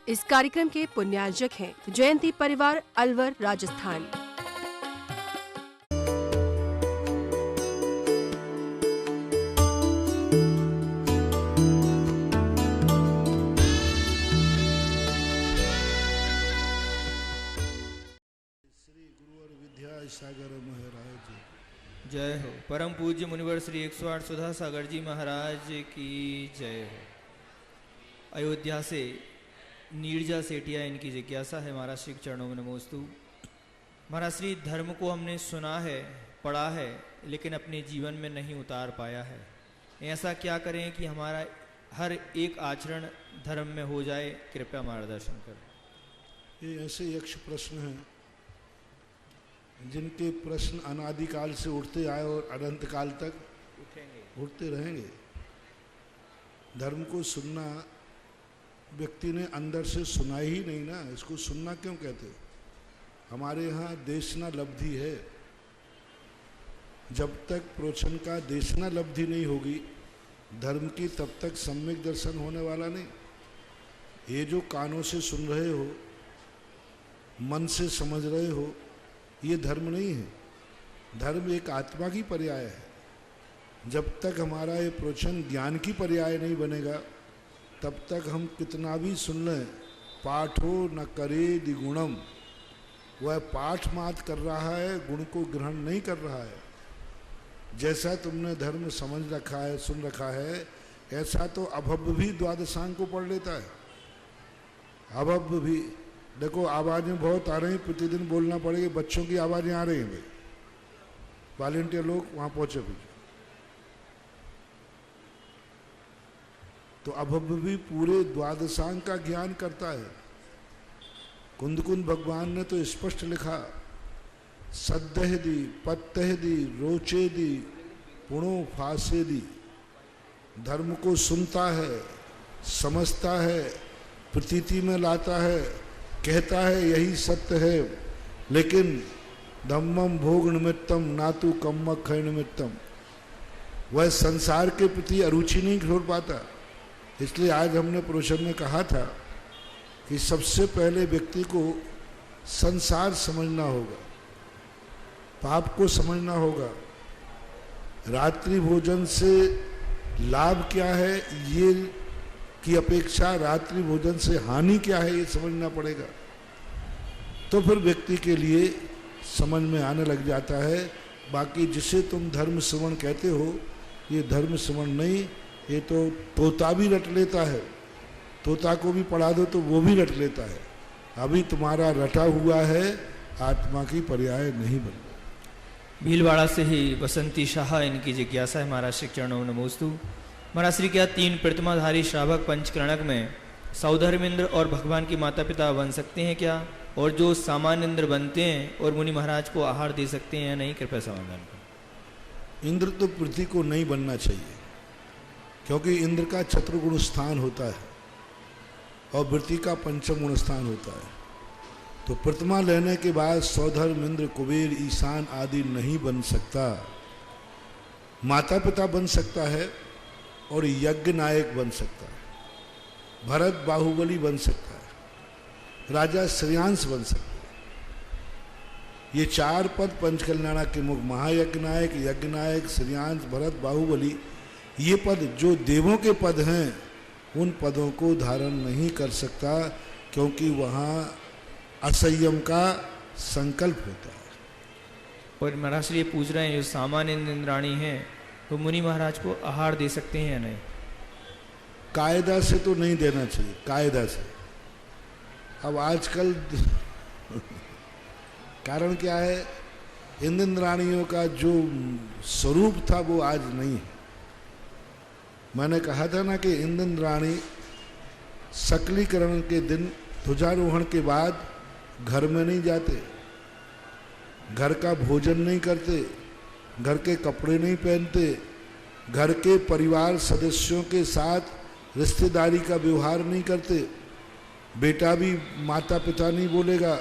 इस कार्यक्रम के पुण्यार्जक हैं जयंती परिवार अलवर राजस्थान। सागर महाराज जय हो। परम पूज्य मुनिवर श्री 108 सुधा सागर जी महाराज की जय हो। अयोध्या से नीरजा सेठिया इनकी जिज्ञासा है। महाराज श्री चरणों में नमोस्तु। महाराज श्री, धर्म को हमने सुना है, पढ़ा है, लेकिन अपने जीवन में नहीं उतार पाया है। ऐसा क्या करें कि हमारा हर एक आचरण धर्म में हो जाए? कृपया मार्गदर्शन करें। ये ऐसे यक्ष प्रश्न हैं जिनके प्रश्न अनादिकाल से उठते आए और अनंत काल तक उठते रहेंगे। धर्म को सुनना व्यक्ति ने अंदर से सुना ही नहीं ना, इसको सुनना क्यों कहते? हमारे यहाँ देशना लब्धि है। जब तक प्रोचन का देशना लब्धि नहीं होगी धर्म की, तब तक सम्यक दर्शन होने वाला नहीं। ये जो कानों से सुन रहे हो, मन से समझ रहे हो, ये धर्म नहीं है। धर्म एक आत्मा की पर्याय है। जब तक हमारा ये प्रोचन ज्ञान की पर्याय नहीं बनेगा तब तक हम कितना भी सुन लें। पाठो न करे दिगुणम, वह पाठ मात कर रहा है, गुण को ग्रहण नहीं कर रहा है। जैसा तुमने धर्म समझ रखा है, सुन रखा है, ऐसा तो अभव्य भी द्वादशांग को पढ़ लेता है। अभव्य भी देखो, आवाज़ें बहुत आ रही, प्रतिदिन बोलना पड़ेगी। बच्चों की आवाज़ें आ रही हैं भाई, वॉलंटियर लोग वहाँ पहुँचे भी। तो अभव्य भी पूरे द्वादशांग का ज्ञान करता है। कुंद कुंद भगवान ने तो स्पष्ट लिखा, सद्दह दी, पत्तह दी, रोचे दी, पुणो फासे दी। धर्म को सुनता है, समझता है, प्रतीति में लाता है, कहता है यही सत्य है, लेकिन धम्मम भोग निमित्तम नातु कम्म खय निमित्तम, वह संसार के प्रति अरुचि नहीं छोड़ पाता। इसलिए आज हमने प्रोशन में कहा था कि सबसे पहले व्यक्ति को संसार समझना होगा, पाप को समझना होगा। रात्रि भोजन से लाभ क्या है ये की अपेक्षा रात्रि भोजन से हानि क्या है ये समझना पड़ेगा। तो फिर व्यक्ति के लिए समझ में आने लग जाता है। बाकी जिसे तुम धर्म श्रवण कहते हो, ये धर्म श्रवण नहीं, ये तो तोता भी रट लेता है। तोता को भी पढ़ा दो तो वो भी रट लेता है। अभी तुम्हारा रटा हुआ है, आत्मा की पर्याय नहीं बन गया। भीलवाड़ा से ही बसंती शाह इनकी जिज्ञासा है। महाराज श्री चरणों में नमोस्तु। महाराज श्री, क्या 3 प्रतिमाधारी श्रावक पंचकरणक में सौधर्म इंद्र और भगवान की माता पिता बन सकते हैं क्या? और जो सामान्य इंद्र बनते हैं और मुनि महाराज को आहार दे सकते हैं या नहीं? कृपया समाधान करें। इंद्र तो पृथ्वी को नहीं बनना चाहिए, क्योंकि इंद्र का चतुर्गुण स्थान होता है और वृत्ति का पंचम गुण स्थान होता है। तो प्रतिमा लेने के बाद सौधर्म इंद्र कुबेर ईशान आदि नहीं बन सकता। माता पिता बन सकता है और यज्ञ नायक बन सकता है, भरत बाहुबली बन सकता है, राजा श्रेयांश बन सकता है। ये 4 पद पंचकल्याणा के मुख, महायज्ञ नायक, यज्ञ नायक, श्रेयांश, भरत, बाहुबली, ये पद जो देवों के पद हैं, उन पदों को धारण नहीं कर सकता, क्योंकि वहाँ असंयम का संकल्प होता है। और महाराज ये पूछ रहे हैं, जो सामान्य इंद्राणी हैं तो मुनि महाराज को आहार दे सकते हैं या नहीं? कायदा से तो नहीं देना चाहिए, कायदा से। अब आजकल कारण क्या है, इंद्राणियों का जो स्वरूप था वो आज नहीं है। मैंने कहा था ना कि इंद्राणी सकलीकरण के दिन, ध्वजारोहण के बाद घर में नहीं जाते, घर का भोजन नहीं करते, घर के कपड़े नहीं पहनते, घर के परिवार सदस्यों के साथ रिश्तेदारी का व्यवहार नहीं करते। बेटा भी माता पिता नहीं बोलेगा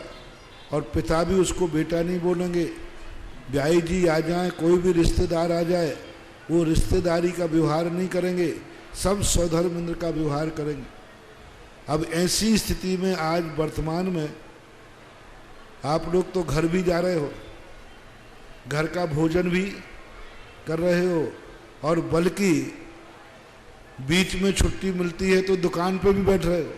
और पिता भी उसको बेटा नहीं बोलेंगे। ब्याई जी आ जाए, कोई भी रिश्तेदार आ जाए, वो रिश्तेदारी का व्यवहार नहीं करेंगे, सब स्वधर्म इंद्र का व्यवहार करेंगे। अब ऐसी स्थिति में आज वर्तमान में आप लोग तो घर भी जा रहे हो, घर का भोजन भी कर रहे हो, और बल्कि बीच में छुट्टी मिलती है तो दुकान पे भी बैठ रहे हो।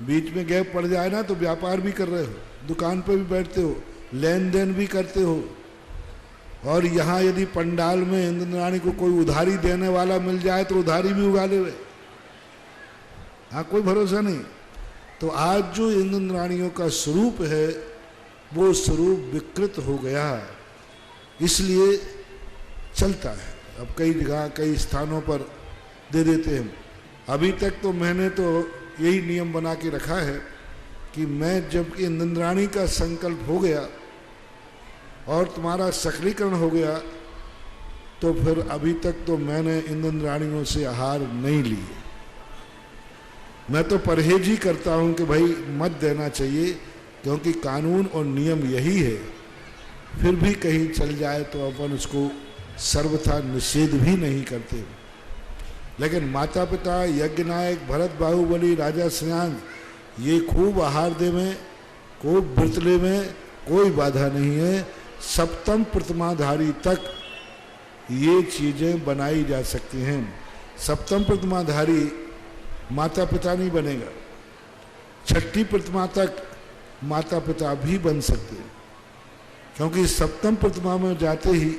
बीच में गैप पड़ जाए ना तो व्यापार भी कर रहे हो, दुकान पे भी बैठते हो, लेन देन भी करते हो। और यहाँ यदि पंडाल में इंद्राणी को कोई उधारी देने वाला मिल जाए तो उधारी भी उगा ले। हाँ, कोई भरोसा नहीं। तो आज जो इंद्राणियों का स्वरूप है वो स्वरूप विकृत हो गया, इसलिए चलता है। अब कई जगह कई स्थानों पर दे देते हैं। अभी तक तो मैंने तो यही नियम बना के रखा है कि मैं जब इंद्राणी का संकल्प हो गया और तुम्हारा सकलीकरण हो गया तो फिर अभी तक तो मैंने इंद्राणियों से आहार नहीं लिए। मैं तो परहेज ही करता हूं कि भाई मत देना चाहिए, क्योंकि कानून और नियम यही है। फिर भी कहीं चल जाए तो अपन उसको सर्वथा निषेध भी नहीं करते। लेकिन माता पिता, यज्ञ नायक, भरत, बाहुबली, राजा श्रेयांश ये खूब आहार दे में, खूब व्रतले में कोई बाधा नहीं है। सप्तम प्रतिमाधारी तक ये चीजें बनाई जा सकती हैं। सप्तम प्रतिमाधारी माता पिता नहीं बनेगा, छठी प्रतिमा तक माता पिता भी बन सकते हैं, क्योंकि सप्तम प्रतिमा में जाते ही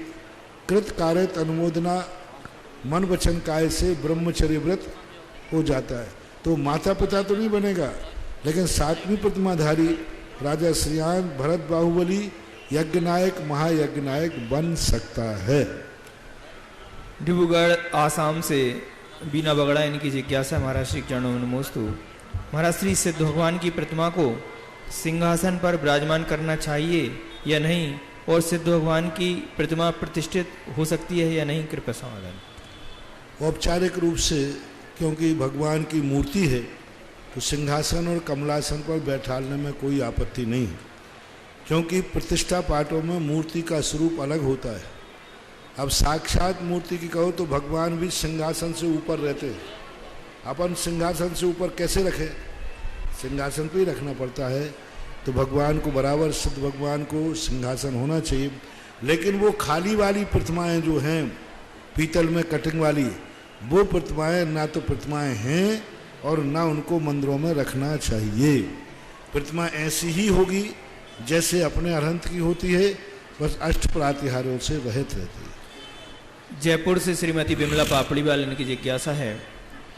कृत कार्यत अनुमोदना मन वचन काय से ब्रह्मचर्य व्रत हो जाता है। तो माता पिता तो नहीं बनेगा, लेकिन सातवीं प्रतिमाधारी राजा श्रेयांश, भरत, बाहुबली, यज्ञ नायक, महायज्ञ नायक बन सकता है। डिब्रूगढ़ आसाम से बीना बगड़ा इनकी जिज्ञासा महाराज श्री चरणों में नमोस्तु। महाराज श्री सिद्ध भगवान की प्रतिमा को सिंहासन पर विराजमान करना चाहिए या नहीं, और सिद्ध भगवान की प्रतिमा प्रतिष्ठित हो सकती है या नहीं, कृपया समाधान। औपचारिक रूप से क्योंकि भगवान की मूर्ति है तो सिंहासन और कमलासन पर बैठाने में कोई आपत्ति नहीं है, क्योंकि प्रतिष्ठा पाठों में मूर्ति का स्वरूप अलग होता है। अब साक्षात मूर्ति की कहो तो भगवान भी सिंहासन से ऊपर रहते हैं। अपन सिंहासन से ऊपर कैसे रखें, सिंहासन पे ही रखना पड़ता है। तो भगवान को बराबर, सिद्ध भगवान को सिंहासन होना चाहिए। लेकिन वो खाली वाली प्रतिमाएं जो हैं पीतल में कटिंग वाली, वो प्रतिमाएं ना तो प्रतिमाएं हैं और ना उनको मंदिरों में रखना चाहिए। प्रतिमा ऐसी ही होगी जैसे अपने अरहंत की होती है, बस अष्ट प्रातिहार्यों से रहित रहती है। जयपुर से श्रीमती बिमला पापड़ीवाल इनकी जिज्ञासा है।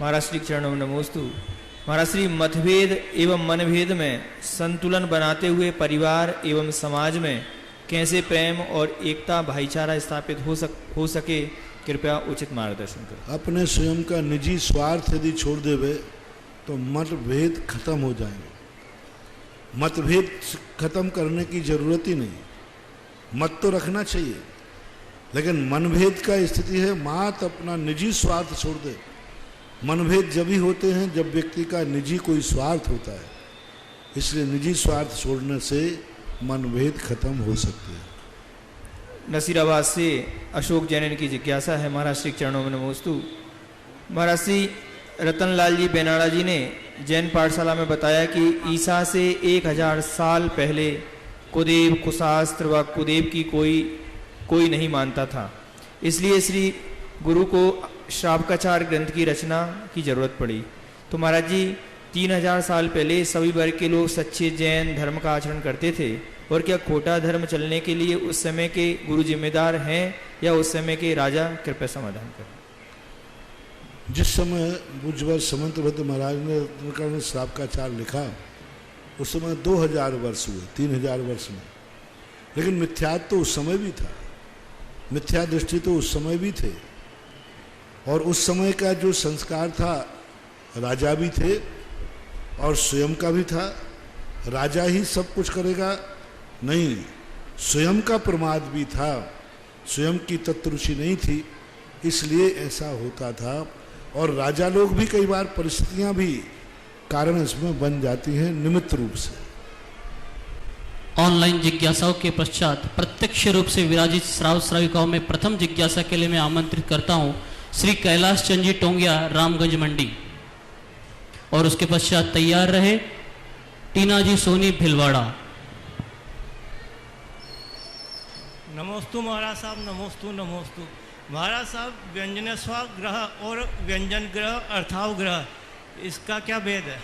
महाराज श्री चरणों में नमोस्तु। महाराज श्री मतभेद एवं मनभेद में संतुलन बनाते हुए परिवार एवं समाज में कैसे प्रेम और एकता भाईचारा स्थापित हो सके, कृपया उचित मार्गदर्शन करें। अपने स्वयं का निजी स्वार्थ यदि छोड़ देवे तो मतभेद खत्म हो जाएंगे। मतभेद खत्म करने की जरूरत ही नहीं। मत तो रखना चाहिए, लेकिन मनभेद का स्थिति है मात अपना निजी स्वार्थ छोड़ दे। मनभेद जब ही होते हैं जब व्यक्ति का निजी कोई स्वार्थ होता है, इसलिए निजी स्वार्थ छोड़ने से मनभेद खत्म हो सकते हैं। नसीराबाद से अशोक जैन की जिज्ञासा है। महाराज श्री चरणों में नमोस्तु। महाराज श्री रतनलाल जी बेनाड़ा जी ने जैन पाठशाला में बताया कि ईसा से 1000 साल पहले कुदेव, कुशास्त्र व कुदेव की कोई नहीं मानता था, इसलिए श्री गुरु को श्रावकाचार ग्रंथ की रचना की जरूरत पड़ी। तो महाराज जी 3000 साल पहले सभी वर्ग के लोग सच्चे जैन धर्म का आचरण करते थे, और क्या खोटा धर्म चलने के लिए उस समय के गुरु जिम्मेदार हैं या उस समय के राजा, कृपया समाधान करें। जिस समय बुझवर समंतभद्र महाराज ने श्रावकाचार लिखा उस समय 2000 वर्ष हुए, 3000 वर्ष में। लेकिन मिथ्यात्व तो उस समय भी था, मिथ्या दृष्टि तो उस समय भी थे, और उस समय का जो संस्कार था राजा भी थे और स्वयं का भी था। राजा ही सब कुछ करेगा नहीं, स्वयं का प्रमाद भी था, स्वयं की तत्वरुचि नहीं थी, इसलिए ऐसा होता था। और राजा लोग भी कई बार परिस्थितियां भी कारण इसमें बन जाती हैं निमित्त रूप से। ऑनलाइन जिज्ञासाओं के पश्चात प्रत्यक्ष रूप से विराजित श्राव श्राविकाओं में प्रथम जिज्ञासा के लिए मैं आमंत्रित करता हूं श्री कैलाश चंद जी टोंगिया, रामगंज मंडी। और उसके पश्चात तैयार रहे टीना जी सोनी भिलवाड़ा। नमोस्तु महाराज साहब, नमोस्तु नमोस्तु। महाराज साहब, व्यंजन स्वग्रह और व्यंजन ग्रह अर्थावग्रह, इसका क्या भेद है?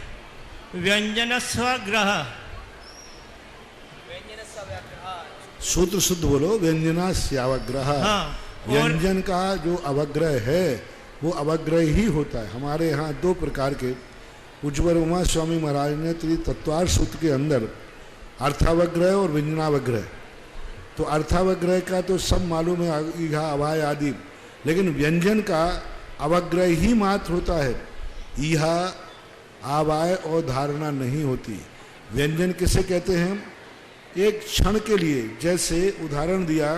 व्यंजन स्वग्रह, सूत्र शुद्ध बोलो। व्यंजना स्यावग्रह। हाँ, व्यंजन का जो अवग्रह है वो अवग्रह ही होता है। हमारे यहाँ दो प्रकार के उज्ज्वल उमा स्वामी महाराज ने त्रितत्वार सूत्र के अंदर अर्थावग्रह और व्यंजनावग्रह, तो अर्थावग्रह का तो सब मालूम है, ईहा अभाय आदि, लेकिन व्यंजन का अवग्रह ही मात्र होता है, ईहा आवाय और धारणा नहीं होती। व्यंजन किसे कहते हैं? एक क्षण के लिए, जैसे उदाहरण दिया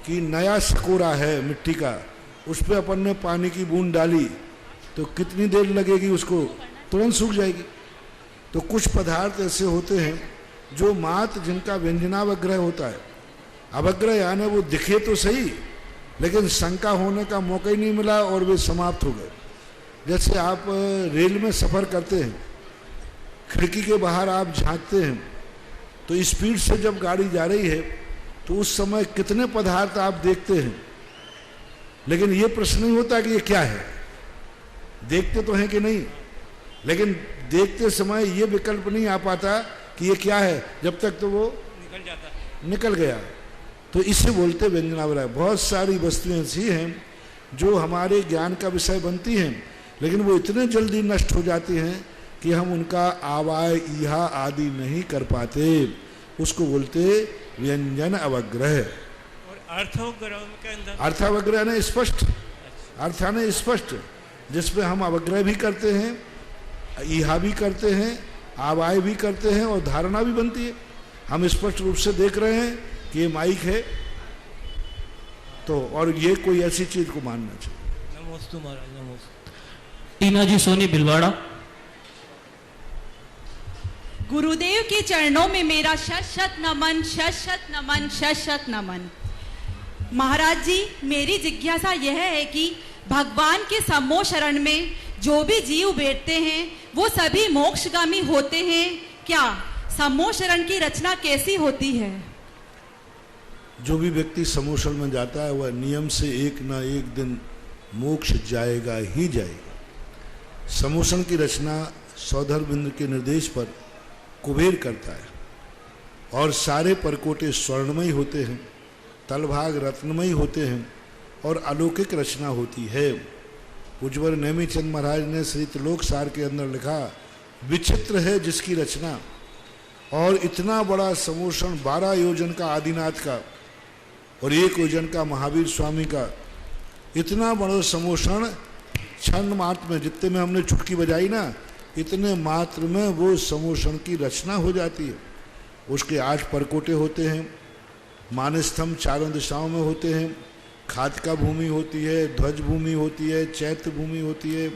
कि नया सकोरा है मिट्टी का, उस पर अपन ने पानी की बूंद डाली तो कितनी देर लगेगी, उसको तुरंत सूख जाएगी। तो कुछ पदार्थ ऐसे होते हैं जो मात्र जिनका व्यंजनावग्रह होता है। अवग्रह यानी वो दिखे तो सही लेकिन शंका होने का मौका ही नहीं मिला और वे समाप्त हो गए। जैसे आप रेल में सफ़र करते हैं, खिड़की के बाहर आप झांकते हैं तो स्पीड से जब गाड़ी जा रही है तो उस समय कितने पदार्थ आप देखते हैं, लेकिन ये प्रश्न नहीं होता कि ये क्या है। देखते तो हैं कि नहीं, लेकिन देखते समय ये विकल्प नहीं आ पाता कि ये क्या है, जब तक तो वो निकल गया। तो इसे बोलते व्यंजनावग्रह। बहुत सारी वस्तुएं ऐसी हैं जो हमारे ज्ञान का विषय बनती हैं, लेकिन वो इतने जल्दी नष्ट हो जाती हैं कि हम उनका आवाय ईहा आदि नहीं कर पाते। उसको बोलते व्यंजन अवग्रह। और अर्थावग्रह के अंदर, अर्थावग्रह ने स्पष्ट, अर्थाने स्पष्ट, जिसमें हम अवग्रह भी करते हैं, ईहा भी करते हैं, आवाय भी करते हैं और धारणा भी बनती है। हम स्पष्ट रूप से देख रहे हैं कि ये माइक है, तो और ये कोई ऐसी चीज को मानना चाहिए। नमोस्तु महाराज, नमोस्तु। टीना जी सोनी भिलवाड़ा। गुरुदेव के चरणों में मेरा शत शत नमन, शत शत नमन, शत शत नमन। महाराज जी, मेरी जिज्ञासा यह है कि भगवान के सम्मोह शरण में जो भी जीव बैठते हैं वो सभी मोक्षगामी होते हैं क्या? सम्मोह शरण की रचना कैसी होती है? जो भी व्यक्ति समूह शरण में जाता है वह नियम से एक ना एक दिन मोक्ष जाएगा ही जाएगा। समूह शरण की रचना सौधरबिंद के निर्देश पर कुबेर करता है और सारे परकोटे स्वर्णमय होते हैं, तलभाग रत्नमय होते हैं और अलौकिक रचना होती है। उज्ज्वल नेमीचंद महाराज ने श्री त्रिलोक सार के अंदर लिखा, विचित्र है जिसकी रचना। और इतना बड़ा समूषण 12 योजन का आदिनाथ का और 1 योजन का महावीर स्वामी का, इतना बड़ा समूषण क्षण मात्र में, जितने में हमने चुटकी बजाई ना, इतने मात्र में वो समूषण की रचना हो जाती है। उसके 8 परकोटे होते हैं, मानस्तंभ चारों दिशाओं में होते हैं, खातिका भूमि होती है, ध्वज भूमि होती है, चैत्य भूमि होती है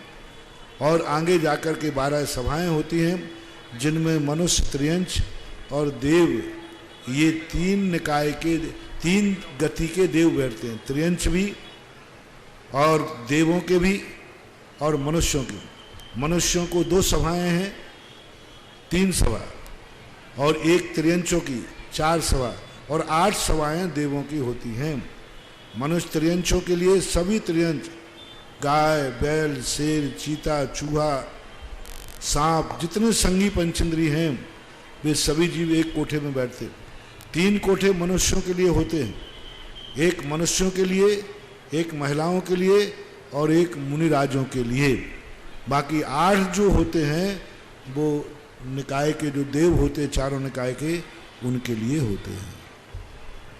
और आगे जाकर के 12 सभाएं होती हैं जिनमें मनुष्य, त्रियंच और देव, ये 3 निकाय के 3 गति के देव बैठते हैं। त्रियंच भी और देवों के भी और मनुष्यों के। मनुष्यों को 2 सभाएं हैं, 3 सभा, और 1 त्रियंचों की 4 सभा और 8 सभाएं देवों की होती हैं। मनुष्य त्रियंचों के लिए सभी त्रियंच, गाय, बैल, शेर, चीता, चूहा, सांप, जितने संगी पंचेंद्री हैं वे सभी जीव एक कोठे में बैठते। 3 कोठे मनुष्यों के लिए होते हैं, एक मनुष्यों के लिए, एक महिलाओं के लिए और एक मुनिराजों के लिए। बाकी 8 जो होते हैं वो निकाय के जो देव होते हैं, चारों निकाय के, उनके लिए होते हैं।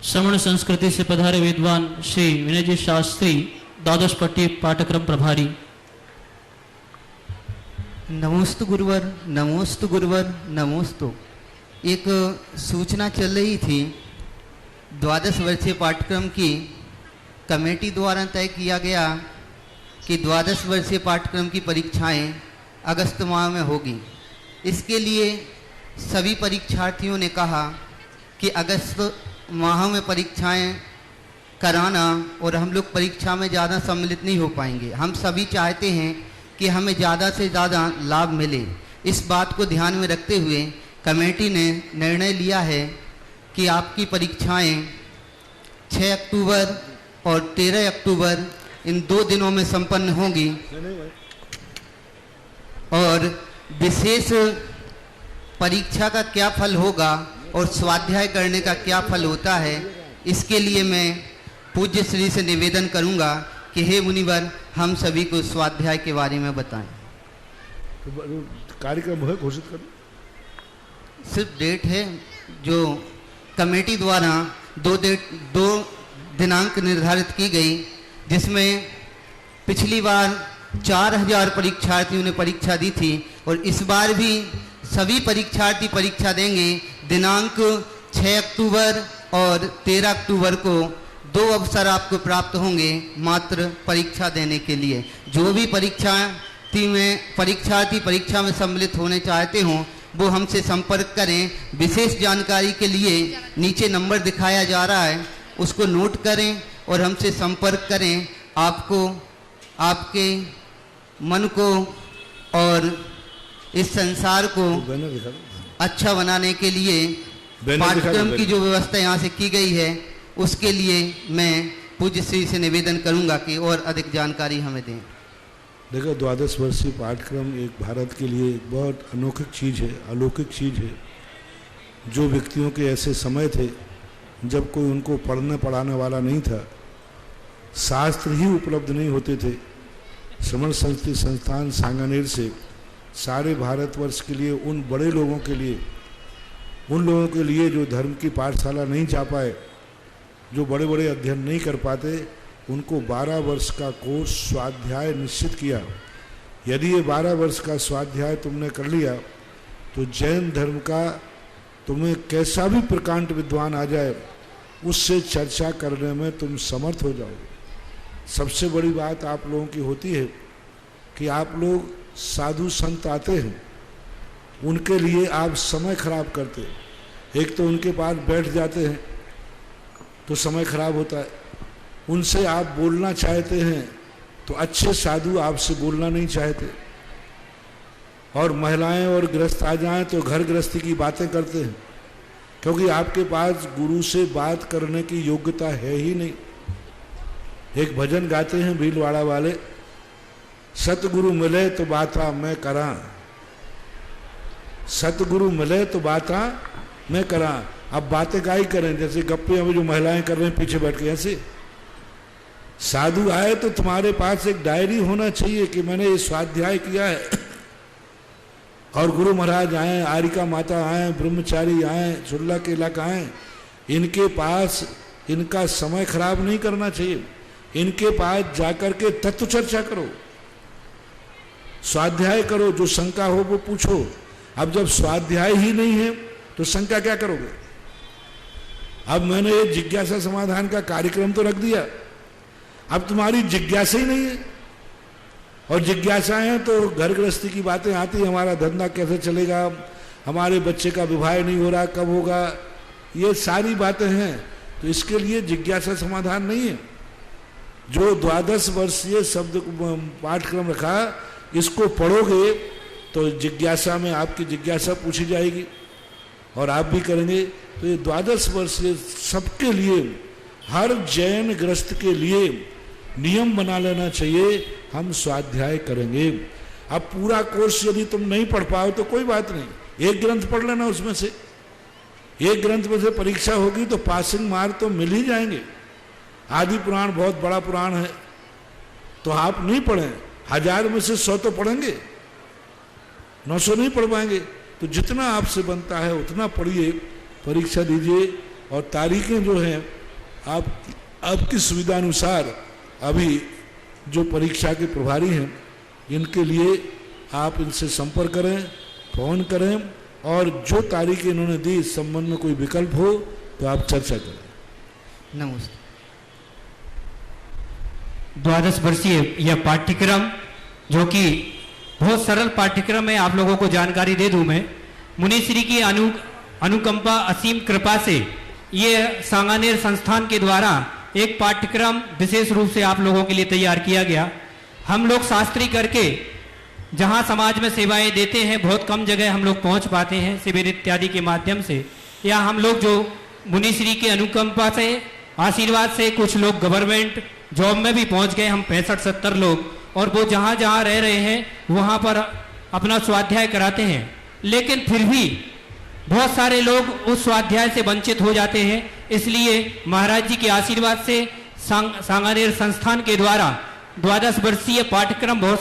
श्रवण संस्कृति से पधारे विद्वान श्री विनय जी शास्त्री, द्वादश पट्टी पाठक्रम प्रभारी। नमोस्तु गुरुवर, नमोस्तु गुरुवर, नमोस्तु। एक सूचना चल रही थी, 12 वर्षीय पाठ्यक्रम की कमेटी द्वारा तय किया गया कि 12 वर्षीय पाठ्यक्रम की परीक्षाएं अगस्त माह में होगी। इसके लिए सभी परीक्षार्थियों ने कहा कि अगस्त माह में परीक्षाएं कराना और हम लोग परीक्षा में ज़्यादा सम्मिलित नहीं हो पाएंगे। हम सभी चाहते हैं कि हमें ज़्यादा से ज़्यादा लाभ मिले। इस बात को ध्यान में रखते हुए कमेटी ने निर्णय लिया है कि आपकी परीक्षाएं 6 अक्टूबर और 13 अक्टूबर इन 2 दिनों में संपन्न होंगी और विशेष परीक्षा का क्या फल होगा और स्वाध्याय करने का क्या फल होता है, इसके लिए मैं पूज्य श्री से निवेदन करूंगा कि हे मुनिवर, हम सभी को स्वाध्याय के बारे में बताएं। तो कार्यक्रम है घोषित कर, सिर्फ डेट है जो कमेटी द्वारा 2 दिनांक निर्धारित की गई, जिसमें पिछली बार 4000 परीक्षार्थियों ने परीक्षा दी थी और इस बार भी सभी परीक्षार्थी परीक्षा देंगे। दिनांक 6 अक्टूबर और 13 अक्टूबर को 2 अवसर आपको प्राप्त होंगे मात्र परीक्षा देने के लिए। जो भी परीक्षार्थी परीक्षा में सम्मिलित होने चाहते हों वो हमसे संपर्क करें। विशेष जानकारी के लिए नीचे नंबर दिखाया जा रहा है, उसको नोट करें और हमसे संपर्क करें। आपको आपके मन को और इस संसार को अच्छा बनाने के लिए पाठ्यक्रम की जो व्यवस्था यहाँ से की गई है उसके लिए मैं पूज्य श्री से निवेदन करूँगा कि और अधिक जानकारी हमें दें। देखो, 12 वर्षीय पाठ्यक्रम एक भारत के लिए एक बहुत अनोखी चीज़ है, अलौकिक चीज़ है। जो व्यक्तियों के ऐसे समय थे जब कोई उनको पढ़ने पढ़ाने वाला नहीं था, शास्त्र ही उपलब्ध नहीं होते थे। श्रमण संस्कृति संस्थान सांगानेर से सारे भारतवर्ष के लिए, उन बड़े लोगों के लिए, उन लोगों के लिए जो धर्म की पाठशाला नहीं जा पाए, जो बड़े बड़े अध्ययन नहीं कर पाते, उनको 12 वर्ष का कोर्स स्वाध्याय निश्चित किया। यदि ये 12 वर्ष का स्वाध्याय तुमने कर लिया तो जैन धर्म का तुम्हें कैसा भी प्रकांड विद्वान आ जाए उससे चर्चा करने में तुम समर्थ हो जाओगे। सबसे बड़ी बात आप लोगों की होती है कि आप लोग साधु संत आते हैं, उनके लिए आप समय खराब करते हैं। एक तो उनके पास बैठ जाते हैं तो समय खराब होता है, उनसे आप बोलना चाहते हैं तो अच्छे साधु आपसे बोलना नहीं चाहते, और महिलाएं और गृहस्थ आ जाएं तो घर गृहस्थी की बातें करते हैं, क्योंकि आपके पास गुरु से बात करने की योग्यता है ही नहीं। एक भजन गाते हैं भीलवाड़ा वाले, सतगुरु मिले तो बाता मैं करा, सतगुरु मिले तो बाता मैं करा। अब बातें का ही करें, जैसे गप्पे अभी जो महिलाएं कर रहे हैं पीछे बैठ के, ऐसे। साधु आए तो तुम्हारे पास एक डायरी होना चाहिए कि मैंने ये स्वाध्याय किया है, और गुरु महाराज आए, आरिका माता आए, ब्रह्मचारी आए, चुल्ला के इलाका आए, इनके पास इनका समय खराब नहीं करना चाहिए। इनके पास जाकर के तत्व चर्चा करो, स्वाध्याय करो, जो शंका हो वो पूछो। अब जब स्वाध्याय ही नहीं है तो शंका क्या करोगे? अब मैंने ये जिज्ञासा समाधान का कार्यक्रम तो रख दिया, अब तुम्हारी जिज्ञासा ही नहीं है, और जिज्ञासाएं तो घर गृहस्थी की बातें आती, हमारा धंधा कैसे चलेगा, हमारे बच्चे का विवाह नहीं हो रहा, कब होगा, ये सारी बातें हैं। तो इसके लिए जिज्ञासा समाधान नहीं है। जो 12 वर्षीय शब्द पाठ्यक्रम रखा, इसको पढ़ोगे तो जिज्ञासा में आपकी जिज्ञासा पूछी जाएगी और आप भी करेंगे। तो ये 12 वर्षीय सबके लिए, हर जैन ग्रस्त के लिए नियम बना लेना चाहिए, हम स्वाध्याय करेंगे। अब पूरा कोर्स यदि तुम नहीं पढ़ पाओ तो कोई बात नहीं, एक ग्रंथ पढ़ लेना, उसमें से एक ग्रंथ में से परीक्षा होगी तो पासिंग मार्क तो मिल ही जाएंगे। आदि पुराण बहुत बड़ा पुराण है, तो आप नहीं पढ़ें, 1000 में से 100 तो पढ़ेंगे, 900 नहीं पढ़ पाएंगे। तो जितना आपसे बनता है उतना पढ़िए, परीक्षा दीजिए, और तारीखें जो हैं आप आपकी सुविधा अनुसार, अभी जो परीक्षा के प्रभारी हैं इनके लिए आप इनसे संपर्क करें, फोन करें, और जो तारीख इन्होंने दी इस संबंध में कोई विकल्प हो तो आप चर्चा करें। नमस्ते। 12 वर्षीय यह पाठ्यक्रम, जो कि बहुत सरल पाठ्यक्रम है, आप लोगों को जानकारी दे दूं मैं। मुनिश्री की अनुकंपा असीम कृपा से ये सांगानेर संस्थान के द्वारा एक पाठ्यक्रम विशेष रूप से आप लोगों के लिए तैयार किया गया। हम लोग शास्त्री करके जहां समाज में सेवाएं देते हैं, बहुत कम जगह हम लोग पहुंच पाते हैं शिविर इत्यादि के माध्यम से, या हम लोग जो मुनिश्री के अनुकंपा से, आशीर्वाद से कुछ लोग गवर्नमेंट जॉब में भी पहुंच गए, हम 65-70 लोग, और वो जहां जहां रह रहे हैं वहां पर अपना स्वाध्याय कराते हैं। लेकिन फिर भी बहुत सारे लोग उस स्वाध्याय से वंचित हो जाते हैं। इसलिए महाराज जी के आशीर्वाद से सांगानेर संस्थान के द्वारा 12 वर्षीय पाठ्यक्रम बहुत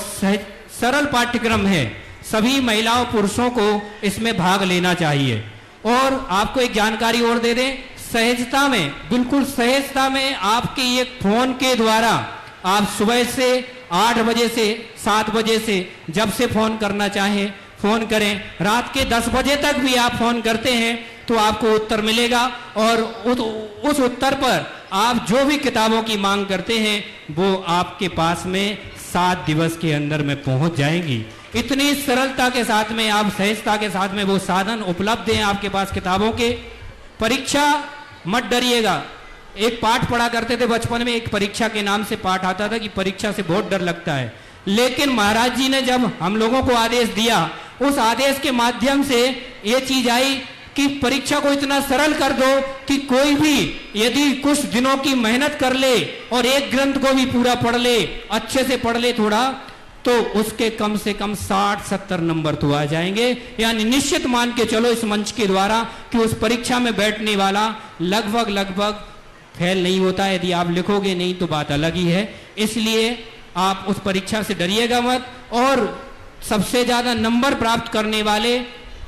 सरल पाठ्यक्रम है। सभी महिलाओं पुरुषों को इसमें भाग लेना चाहिए। और आपको एक जानकारी और दे दें, सहजता में, बिल्कुल सहजता में आपके एक फोन के द्वारा आप सुबह से 8 बजे से 7 बजे से जब से फोन करना चाहें फोन करें, रात के 10 बजे तक भी आप फोन करते हैं तो आपको उत्तर मिलेगा। और उस उत्तर पर आप जो भी किताबों की मांग करते हैं वो आपके पास में 7 दिवस के अंदर में पहुंच जाएंगी। इतनी सरलता के साथ में, आप सहजता के साथ में वो साधन उपलब्ध हैं आपके पास किताबों के। परीक्षा मत डरिएगा। एक पाठ पढ़ा करते थे बचपन में, एक परीक्षा के नाम से पाठ आता था कि परीक्षा से बहुत डर लगता है। लेकिन महाराज जी ने जब हम लोगों को आदेश दिया, उस आदेश के माध्यम से ये चीज आई कि परीक्षा को इतना सरल कर दो कि कोई भी यदि कुछ दिनों की मेहनत कर ले और एक ग्रंथ को भी पूरा पढ़ ले, अच्छे से पढ़ ले थोड़ा, तो उसके कम से कम 60-70 नंबर तो आ जाएंगे। यानी निश्चित मान के चलो इस मंच के द्वारा कि उस परीक्षा में बैठने वाला लगभग फेल नहीं होता। यदि आप लिखोगे नहीं तो बात अलग ही है। इसलिए आप उस परीक्षा से डरिएगा मत। और सबसे ज्यादा नंबर प्राप्त करने वाले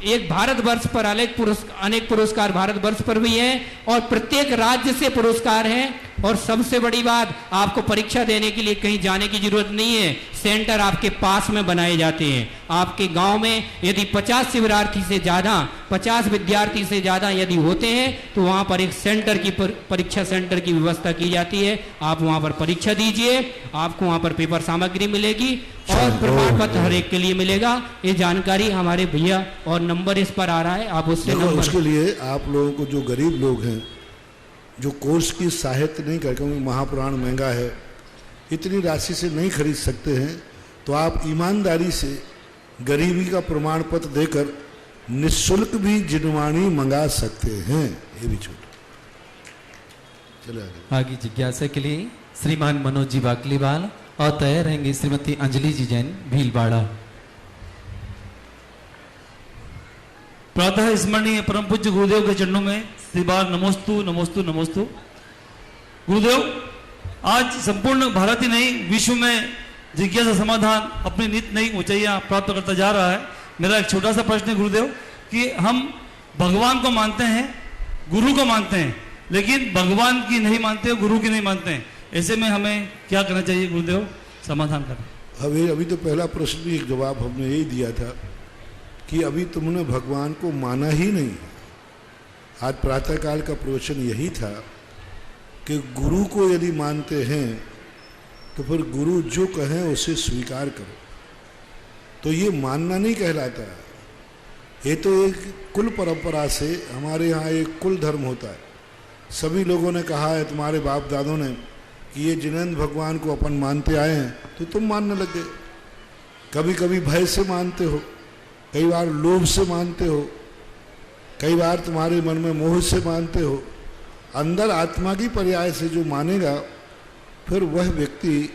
एक भारतवर्ष पर अनेक पुरस्कार भारतवर्ष पर भी हैं और प्रत्येक राज्य से पुरस्कार हैं। और सबसे बड़ी बात, आपको परीक्षा देने के लिए कहीं जाने की जरूरत नहीं है। सेंटर आपके पास में बनाए जाते हैं। आपके गांव में यदि 50 शिविरार्थी से ज्यादा, 50 विद्यार्थी से ज्यादा यदि होते हैं तो वहां पर एक सेंटर की परीक्षा सेंटर की व्यवस्था की जाती है। आप वहां पर परीक्षा दीजिए, आपको वहां पर पेपर सामग्री मिलेगी और प्रमाण पत्र हर एक के लिए मिलेगा। ये जानकारी हमारे भैया और नंबर इस पर आ रहा है, आप उससे नंबर। उसके लिए आप लोगों को, जो गरीब लोग हैं, जो कोर्स की सहायता नहीं कर, क्योंकि महापुराण महंगा है, इतनी राशि से नहीं खरीद सकते हैं, तो आप ईमानदारी से गरीबी का प्रमाण पत्र देकर निःशुल्क भी जिनवाणी मंगा सकते हैं। ये भी छोटा चले आगे जिज्ञासा के लिए श्रीमान मनोज जी बाकलीवाल और तैयार रहेंगे श्रीमती अंजलि जी जैन भीलवाड़ा। प्रातः स्मरणीय परम पूज्य गुरुदेव के चरणों में श्री बार नमोस्तु नमोस्तु नमोस्तु। गुरुदेव, आज संपूर्ण भारत ही नहीं विश्व में जिज्ञासा समाधान अपनी नित नई ऊंचाइयां प्राप्त करता जा रहा है। मेरा एक छोटा सा प्रश्न है गुरुदेव कि हम भगवान को मानते हैं, गुरु को मानते हैं, लेकिन भगवान की नहीं मानते, गुरु की नहीं मानते हैं। ऐसे में हमें क्या करना चाहिए गुरुदेव? समाधान करें। अभी तो पहला प्रश्न भी एक जवाब हमने यही दिया था कि अभी तुमने भगवान को माना ही नहीं। आज प्रातःकाल का प्रवचन यही था कि गुरु को यदि मानते हैं तो फिर गुरु जो कहें उसे स्वीकार करो। तो ये मानना नहीं कहलाता है, ये तो एक कुल परंपरा से हमारे यहाँ एक कुल धर्म होता है। सभी लोगों ने कहा है, तुम्हारे बाप दादों ने, कि ये जिनेंद्र भगवान को अपन मानते आए हैं, तो तुम मानने लग गए। कभी कभी भय से मानते हो, कई बार लोभ से मानते हो, कई बार तुम्हारे मन में मोह से मानते हो। अंदर आत्मा की पर्याय से जो मानेगा, फिर वह व्यक्ति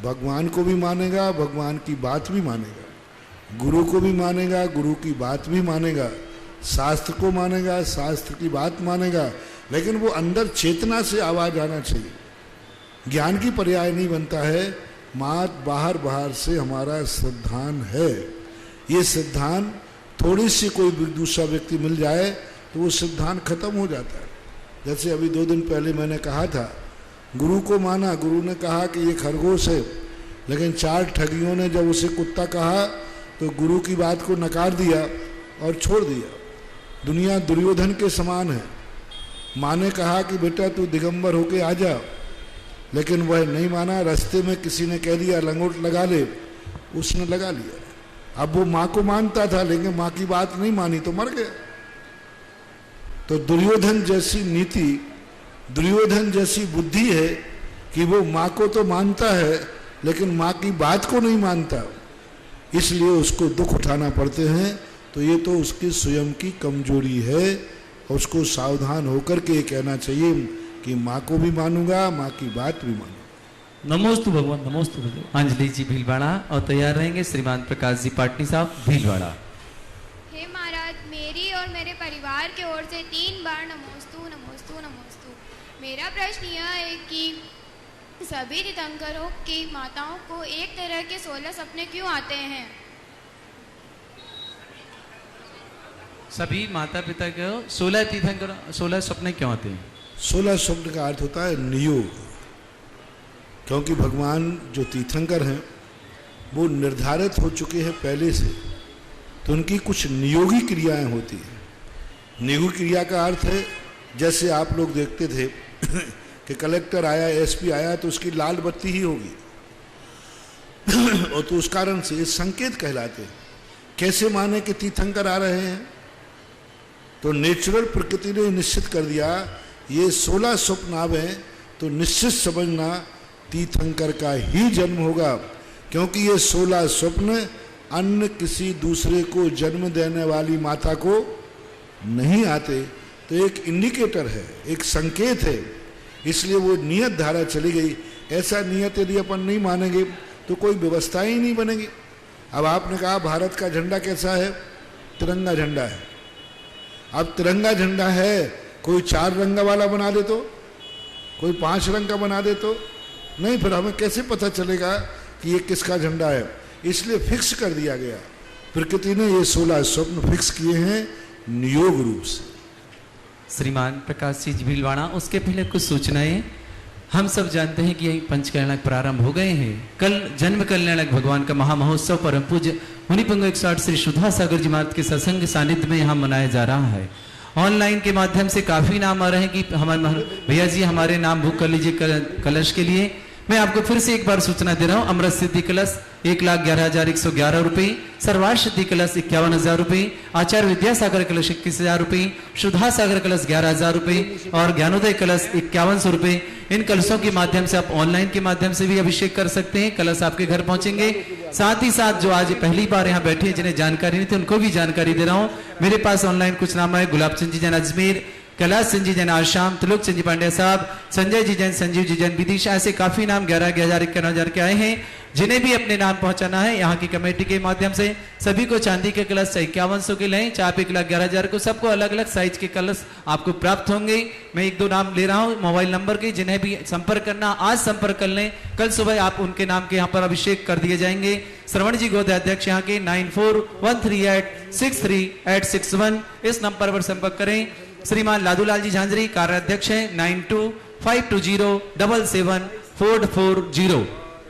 भगवान को भी मानेगा, भगवान की बात भी मानेगा, गुरु को भी मानेगा, गुरु की बात भी मानेगा, शास्त्र को मानेगा, शास्त्र की बात मानेगा। लेकिन वो अंदर चेतना से आवाज आना चाहिए। ज्ञान की पर्याय नहीं बनता है। मात बाहर बाहर से हमारा सिद्धांत है। ये सिद्धांत थोड़ी सी कोई दूसरा व्यक्ति मिल जाए तो वो सिद्धांत खत्म हो जाता है। जैसे अभी 2 दिन पहले मैंने कहा था, गुरु को माना, गुरु ने कहा कि ये खरगोश है, लेकिन 4 ठगियों ने जब उसे कुत्ता कहा तो गुरु की बात को नकार दिया और छोड़ दिया। दुनिया दुर्योधन के समान है। माँ ने कहा कि बेटा तू दिगंबर होके आ जा, लेकिन वह नहीं माना। रास्ते में किसी ने कह दिया लंगोट लगा ले, उसने लगा लिया। अब वो माँ को मानता था, लेकिन माँ की बात नहीं मानी तो मर गया। तो दुर्योधन जैसी नीति, दुर्योधन जैसी बुद्धि है कि वो माँ को तो मानता है, लेकिन माँ की बात को नहीं मानता। इसलिए उसको दुख उठाना पड़ते हैं। तो ये तो उसकी स्वयं की कमजोरी है, और उसको सावधान होकर के कहना चाहिए कि माँ को भी मानूंगा, माँ की बात भी मानूंगा। नमोस्तु भगवान, नमोस्तु भगवान। अंजलि जी भीलवाड़ा और तैयार रहेंगे श्रीमान प्रकाश जी पाटनी साहब भीलवाड़ा। हे महाराज, मेरी और मेरे परिवार की ओर से 3 बार नमोस्तु नमोस्तु नमोस्तु। मेरा प्रश्न यह है कि सभी तीर्थंकरों की माताओं को एक तरह के 16 सपने क्यों आते हैं? सभी माता पिता को 16 तीर्थंकर 16 सपने क्यों आते हैं? 16 स्वप्न का अर्थ होता है नियोग, क्योंकि भगवान जो तीर्थंकर हैं वो निर्धारित हो चुके हैं पहले से, तो उनकी कुछ नियोगी क्रियाएं होती हैं। नियोगी क्रिया का अर्थ है, जैसे आप लोग देखते थे कि कलेक्टर आया, एसपी आया तो उसकी लाल बत्ती ही होगी और तो उस कारण से ये संकेत कहलाते हैं। कैसे माने कि तीर्थंकर आ रहे हैं? तो नेचुरल प्रकृति ने निश्चित कर दिया ये 16 स्वप्न आवे तो निश्चित समझना तीर्थंकर का ही जन्म होगा, क्योंकि ये 16 स्वप्न अन्य किसी दूसरे को जन्म देने वाली माता को नहीं आते। तो एक इंडिकेटर है, एक संकेत है, इसलिए वो नियत धारा चली गई। ऐसा नियत यदि अपन नहीं मानेंगे तो कोई व्यवस्था ही नहीं बनेगी। अब आपने कहा भारत का झंडा कैसा है? तिरंगा झंडा है। अब तिरंगा झंडा है, कोई 4 रंग वाला बना दे तो, कोई 5 रंग का बना दे तो नहीं, फिर हमें कैसे पता चलेगा कि ये किसका झंडा है? इसलिए फिक्स कर दिया गया। प्रकृति ने ये 16 स्वप्न फिक्स किए हैं नियोग रूप से। श्रीमान प्रकाश जी भीलवाड़ा, उसके पहले कुछ सूचनाएं। हम सब जानते हैं कि पंच कल्याणक प्रारंभ हो गए हैं। कल जन्म कल्याणक भगवान का महामहोत्सव परम पूज्य मुनिपुंग 108 श्री सुधा सागर जी महाराज के सत्संग सानिध्य में यहाँ मनाया जा रहा है। ऑनलाइन के माध्यम से काफी नाम आ रहे हैं कि हमारे भैया जी हमारे नाम बुक कर लीजिए कलश के लिए। मैं आपको फिर से एक बार सूचना दे रहा हूँ। अमृत सिद्धि कलश 1,11,111 रुपए, सर्वार्थ सिद्धि कलश 51,000 रुपए, आचार्य विद्यासागर कलश 21,000 रुपए, सुधा सागर कलश 11,000 रुपए और ज्ञानोदय कलश 5100 रुपए। इन कलशों के माध्यम से आप ऑनलाइन के माध्यम से भी अभिषेक कर सकते हैं। कलश आपके घर पहुंचेंगे। साथ ही साथ जो आज पहली बार यहाँ बैठे हैं जिन्हें जानकारी नहीं थी उनको भी जानकारी दे रहा हूँ। मेरे पास ऑनलाइन कुछ नाम है। गुलाब चंद जी जैन अजमेर, कैलाश सिंह जी जैन आसाम, त्रिलोक चंद जी पांड्या साहब, संजय जी जैन, संजीव जी जैन विदिशा, ऐसे काफी नाम 11,000 51,000 के आए हैं। जिन्हें भी अपने नाम पहुंचाना है यहाँ की कमेटी के माध्यम से सभी को चांदी के कलश 5100 के लें, चाहे 1,11,000 को, सबको अलग अलग साइज के कलश आपको प्राप्त होंगे। मैं 1-2 नाम ले रहा हूँ मोबाइल नंबर के, जिन्हें भी संपर्क करना आज संपर्क कर लें। कल सुबह आप उनके नाम के यहाँ पर अभिषेक कर दिए जाएंगे। श्रवण जी गोद अध्यक्ष यहाँ के 9413863861 इस नंबर पर संपर्क करें। श्रीमान लादूलाल जी झांझरी कार्याध्यक्ष हैं 9252077440।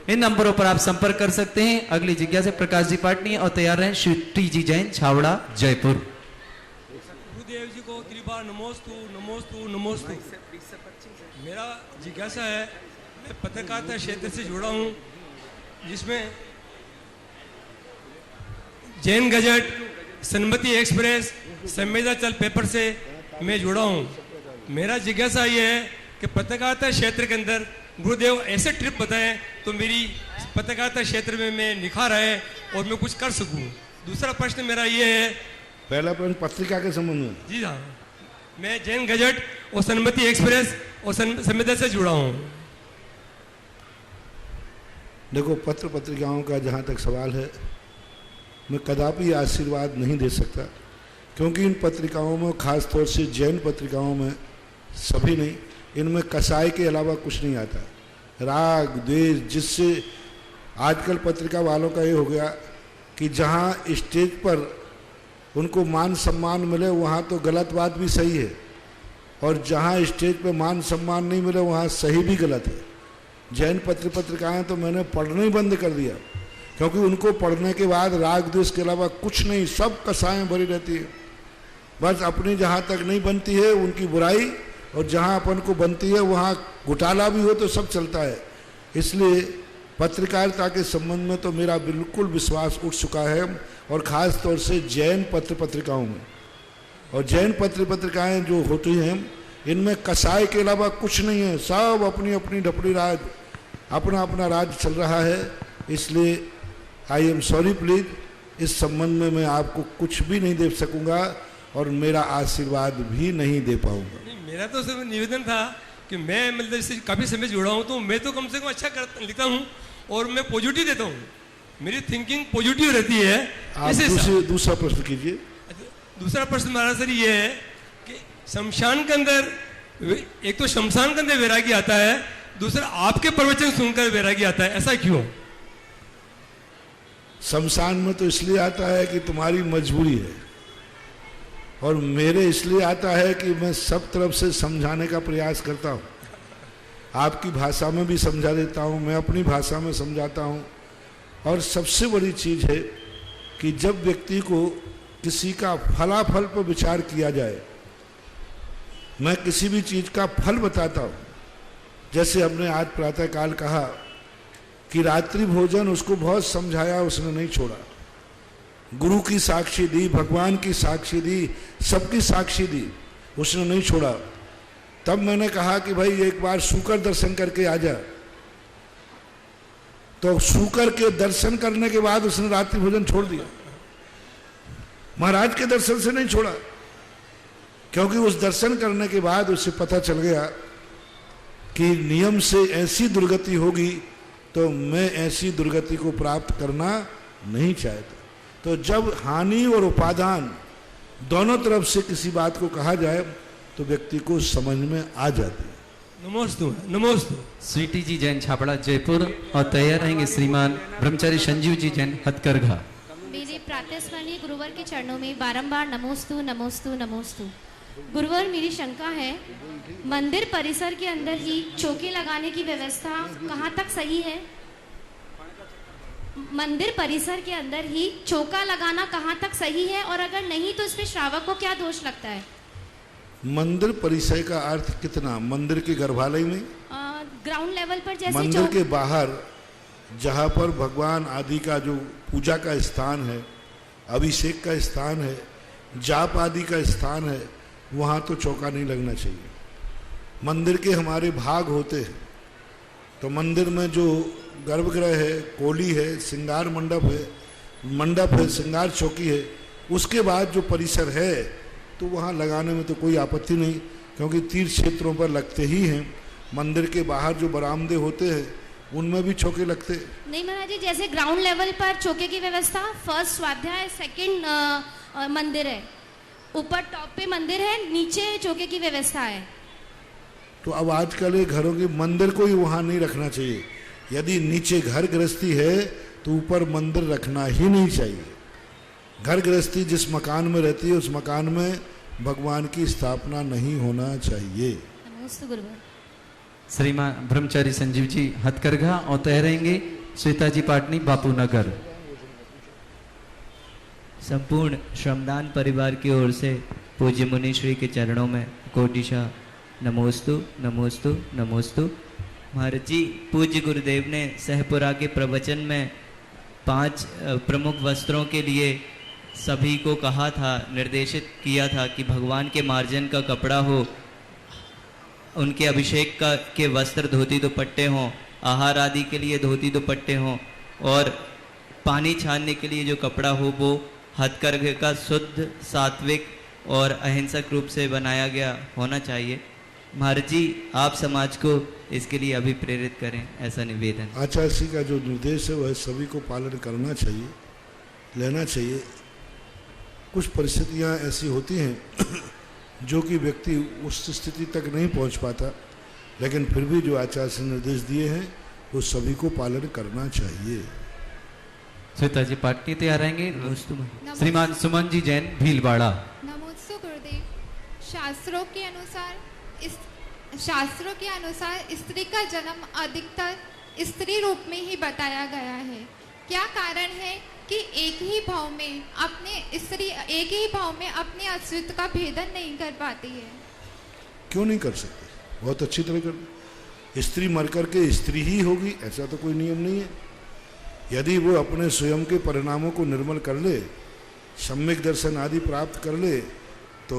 इन नंबरों पर आप संपर्क कर सकते हैं। अगली जिज्ञासा प्रकाश जी पाटनी और तैयार हैं श्री जी जैन छावड़ा जयपुर। गुरुदेव जी को 3 बार नमोस्तु नमोस्तु नमोस्तु। मेरा जिज्ञासा है, मैं पत्रकारिता क्षेत्र से जुड़ा हूँ जिसमें जैन गजट, सन्मति एक्सप्रेस, संवेदनशील पेपर से मैं जुड़ा हूँ। मेरा जिज्ञासा ये है कि पत्रकारिता क्षेत्र के अंदर गुरुदेव ऐसे ट्रिप बताएं तो मेरी पत्रकारिता क्षेत्र में मैं निखार आए और मैं कुछ कर सकूं। दूसरा प्रश्न मेरा ये है, पहला प्रश्न पत्रिका के संबंध में। जी हाँ, मैं जैन गजट और सन्मति एक्सप्रेस और संवेदन से जुड़ा हूँ। देखो, पत्र पत्रिकाओं का जहाँ तक सवाल है, मैं कदापि आशीर्वाद नहीं दे सकता, क्योंकि इन पत्रिकाओं में, खास तौर से जैन पत्रिकाओं में, सभी नहीं, इनमें कसाई के अलावा कुछ नहीं आता। राग द्वेष, जिससे आजकल पत्रिका वालों का ये हो गया कि जहाँ स्टेज पर उनको मान सम्मान मिले वहाँ तो गलत बात भी सही है, और जहाँ स्टेज पर मान सम्मान नहीं मिले वहाँ सही भी गलत है। जैन पत्रिकाएँ तो मैंने पढ़ना ही बंद कर दिया, क्योंकि उनको पढ़ने के बाद राग द्वेष के अलावा कुछ नहीं, सब कसाएँ भरी रहती है। बस अपनी जहाँ तक नहीं बनती है उनकी बुराई, और जहाँ अपन को बनती है वहाँ घोटाला भी हो तो सब चलता है। इसलिए पत्रकारिता के संबंध में तो मेरा बिल्कुल विश्वास उठ चुका है, और ख़ास तौर से जैन पत्र पत्रिकाओं में। और जैन पत्र पत्रिकाएँ जो होती हैं इनमें कसाई के अलावा कुछ नहीं है, सब अपनी अपनी ढपड़ी राज, अपना अपना राज चल रहा है। इसलिए आई एम सॉरी प्लीज, इस संबंध में मैं आपको कुछ भी नहीं दे सकूंगा और मेरा आशीर्वाद भी नहीं दे पाऊंगा। मेरा तो सिर्फ निवेदन था कि मैं मतलब इससे काफ़ी समय जुड़ा हूँ, तो मैं तो कम से कम अच्छा लिखता हूँ और मैं पॉजिटिव देता हूँ, मेरी थिंकिंग पॉजिटिव रहती है। आप दूसरा प्रश्न कीजिए। दूसरा प्रश्न हमारा सर ये है कि शमशान के अंदर, एक तो शमशान के अंदर वैरागी आता है, दूसरा आपके प्रवचन सुनकर वैरागी आता है, ऐसा क्यों? शमशान में तो इसलिए आता है कि तुम्हारी मजबूरी है, और मेरे इसलिए आता है कि मैं सब तरफ से समझाने का प्रयास करता हूँ। आपकी भाषा में भी समझा देता हूँ, मैं अपनी भाषा में समझाता हूँ। और सबसे बड़ी चीज़ है कि जब व्यक्ति को किसी का फलाफल पर विचार किया जाए, मैं किसी भी चीज़ का फल बताता हूँ। जैसे हमने आज प्रातःकाल कहा कि रात्रि भोजन उसको बहुत समझाया, उसने नहीं छोड़ा। गुरु की साक्षी दी, भगवान की साक्षी दी, सबकी साक्षी दी, उसने नहीं छोड़ा। तब मैंने कहा कि भाई एक बार सूकर दर्शन करके आ जा, तो सूकर के दर्शन करने के बाद उसने रात्रि भोजन छोड़ दिया। महाराज के दर्शन से नहीं छोड़ा, क्योंकि उस दर्शन करने के बाद उसे पता चल गया कि नियम से ऐसी दुर्गति होगी, तो मैं ऐसी दुर्गति को प्राप्त करना नहीं चाहता। तो जब हानि और उपादान दोनों तरफ से किसी बात को कहा जाए तो व्यक्ति को समझ में आ जाती है। नमोस्तु नमोस्तु। स्वीटी जी जैन छापड़ा जयपुर, और तैयार रहेंगे श्रीमान ब्रह्मचारी संजीव जी जैन हथकरघा। मेरे प्रातस्मरणीय गुरुवर के चरणों में बारंबार नमोस्तु नमोस्तु नमोस्तु। गुरुवर, मेरी शंका है, मंदिर परिसर के अंदर ही चौकी लगाने की व्यवस्था कहाँ तक सही है? मंदिर परिसर के अंदर ही चौका लगाना कहाँ तक सही है, और अगर नहीं तो इसमें श्रावक को क्या दोष लगता है? मंदिर परिसर का अर्थ कितना? मंदिर के गर्भालय में, ग्राउंड लेवल पर, जैसे मंदिर के बाहर जहाँ पर भगवान आदि का जो पूजा का स्थान है, अभिषेक का स्थान है, जाप आदि का स्थान है, वहाँ तो चौका नहीं लगना चाहिए। मंदिर के हमारे भाग होते हैं, तो मंदिर में जो गर्भगृह है, कोली है, श्रृंगार मंडप है, श्रृंगार चौकी है, उसके बाद जो परिसर है तो वहाँ लगाने में तो कोई आपत्ति नहीं, क्योंकि तीर्थ क्षेत्रों पर लगते ही हैं। मंदिर के बाहर जो बरामदे होते हैं उनमें भी चौके लगते। नहीं महाराज जी, जैसे ग्राउंड लेवल पर चौके की व्यवस्था, फर्स्ट स्वाध्याय, सेकंड मंदिर है, ऊपर टॉप पे मंदिर है, नीचे चौके की व्यवस्था है। तो अब आजकल घरों के मंदिर को ही वहाँ नहीं रखना चाहिए। यदि नीचे घर गृहस्थी है तो ऊपर मंदिर रखना ही नहीं चाहिए। घर गृहस्थी जिस मकान में रहती है उस मकान में भगवान की स्थापना नहीं होना चाहिए। नमोस्तु गुरुवर। श्रीमान ब्रह्मचारी संजीव जी हथकरघा, और तैयार रहेंगे श्वेता जी पाटनी बापू नगर। संपूर्ण श्रमदान परिवार की ओर से पूज्य मुनि श्री के चरणों में कोटिशा नमोस्तु नमोस्तु नमोस्तु। महाराज जी, पूज्य गुरुदेव ने सहपुरा के प्रवचन में 5 प्रमुख वस्त्रों के लिए सभी को कहा था, निर्देशित किया था कि भगवान के मार्जन का कपड़ा हो, उनके अभिषेक के वस्त्र धोती दुपट्टे हों, आहार आदि के लिए धोती दुपट्टे हों, और पानी छानने के लिए जो कपड़ा हो वो हथकरघे का शुद्ध, सात्विक और अहिंसक रूप से बनाया गया होना चाहिए। महाराज जी, आप समाज को इसके लिए अभिप्रेरित करें, ऐसा निवेदन। आचार्य का जो निर्देश है वह सभी को पालन करना चाहिए, लेना चाहिए। कुछ परिस्थितियां ऐसी होती हैं जो कि व्यक्ति उस स्थिति तक नहीं पहुंच पाता, लेकिन फिर भी जो आचार्य से निर्देश दिए हैं वो सभी को पालन करना चाहिए। श्वेता जी पाटनी तैयार रहेंगे। श्रीमान सुमन जी जैन भीलवाड़ा। नमोस्तु गुरुदेव। शास्त्रों के अनुसार स्त्री का जन्म अधिकतर स्त्री रूप में ही बताया गया है। क्या कारण है कि एक ही भाव में अपने अस्तित्व का भेदन नहीं कर पाती है? क्यों नहीं कर सकते? बहुत अच्छी तरह कर। स्त्री मर करके स्त्री ही होगी ऐसा तो कोई नियम नहीं है। यदि वो अपने स्वयं के परिणामों को निर्मल कर ले, सम्यक दर्शन आदि प्राप्त कर ले, तो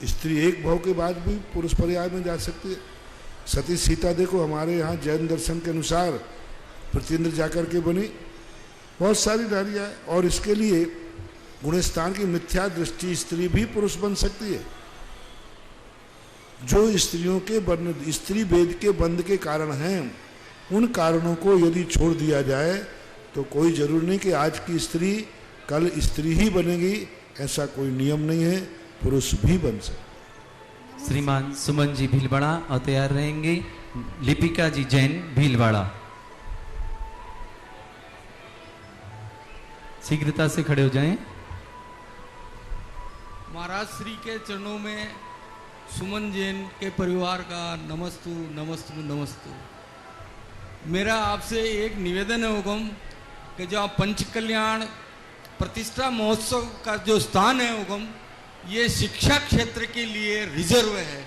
स्त्री एक भाव के बाद भी पुरुष पर्याय में जा सकती है। सती सीता देखो, हमारे यहाँ जैन दर्शन के अनुसार प्रत्येंद्र जाकर के बनी, बहुत सारी नारियाँ हैं। और इसके लिए गुणस्थान की मिथ्या दृष्टि स्त्री भी पुरुष बन सकती है। जो स्त्रियों के बंध, स्त्री वेद के बंध के कारण हैं, उन कारणों को यदि छोड़ दिया जाए तो कोई जरूर नहीं कि आज की स्त्री कल स्त्री ही बनेगी, ऐसा कोई नियम नहीं है, पुरुष भी बन सकते। श्रीमान सुमन जी भीलवाड़ा और तैयार रहेंगे लिपिका जी जैन भीलवाड़ा। शीघ्रता से खड़े हो जाएं। महाराज श्री के चरणों में सुमन जैन के परिवार का नमस्तु नमस्तु नमस्तु। मेरा आपसे एक निवेदन है हुकम कि जो आप पंच कल्याण प्रतिष्ठा महोत्सव का जो स्थान है हुकम, ये शिक्षा क्षेत्र के लिए रिजर्व है।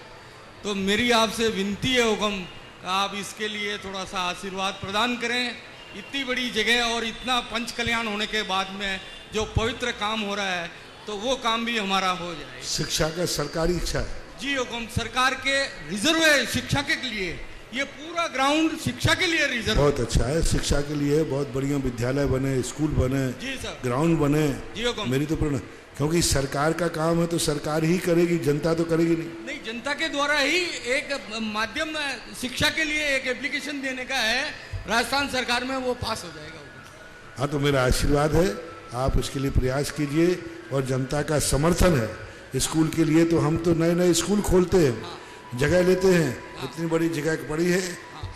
तो मेरी आपसे विनती है हुकम कि आप इसके लिए थोड़ा सा आशीर्वाद प्रदान करें। इतनी बड़ी जगह और इतना पंच कल्याण होने के बाद में जो पवित्र काम हो रहा है, तो वो काम भी हमारा हो जाए। शिक्षा का सरकारी इच्छा है जी हुकम, सरकार के रिजर्व है शिक्षा के लिए। ये पूरा ग्राउंड शिक्षा के लिए रिजर्व। बहुत अच्छा है, शिक्षा के लिए बहुत बढ़िया विद्यालय बने, स्कूल बने, जी सर, ग्राउंड बने। जी हुकम। मेरी तो प्रेरणा, क्योंकि सरकार का काम है तो सरकार ही करेगी, जनता तो करेगी नहीं। नहीं, जनता के द्वारा ही एक माध्यम शिक्षा के लिए एक एप्लीकेशन देने का है राजस्थान सरकार में, वो पास हो जाएगा। हाँ, तो मेरा आशीर्वाद है, आप इसके लिए प्रयास कीजिए और जनता का समर्थन है स्कूल के लिए। तो हम तो नए नए स्कूल खोलते हैं, जगह लेते हैं, इतनी बड़ी जगह पड़ी है,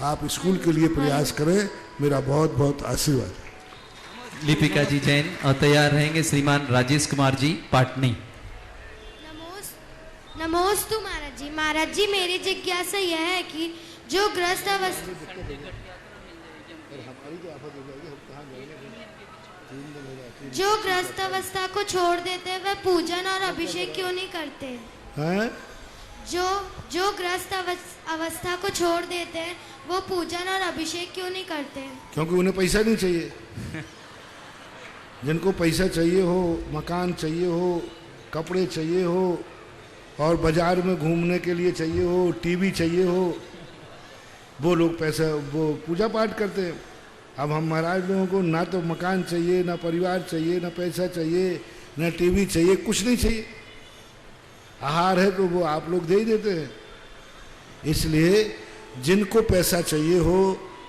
आप स्कूल के लिए प्रयास करें, मेरा बहुत बहुत आशीर्वाद। लिपिका जी जैन और तैयार रहेंगे श्रीमान राजेश कुमार जी पाटनी। नमोस्तु महाराज जी। महाराज जी, मेरी जिज्ञासा यह है कि जो ग्रस्त अवस्था को छोड़ देते हैं, वह पूजन और अभिषेक क्यों नहीं करते हैं? जो ग्रस्त अवस्था को छोड़ देते हैं, वो पूजन और अभिषेक क्यों नहीं करते हैं? क्योंकि उन्हें पैसा नहीं चाहिए। जिनको पैसा चाहिए हो, मकान चाहिए हो, कपड़े चाहिए हो, और बाजार में घूमने के लिए चाहिए हो, टीवी चाहिए हो, वो लोग पैसा, वो पूजा पाठ करते हैं। अब हम महाराज लोगों को ना तो मकान चाहिए, ना परिवार चाहिए, ना पैसा चाहिए, ना टीवी चाहिए, कुछ नहीं चाहिए। आहार है तो वो आप लोग दे ही देते हैं। इसलिए जिनको पैसा चाहिए हो,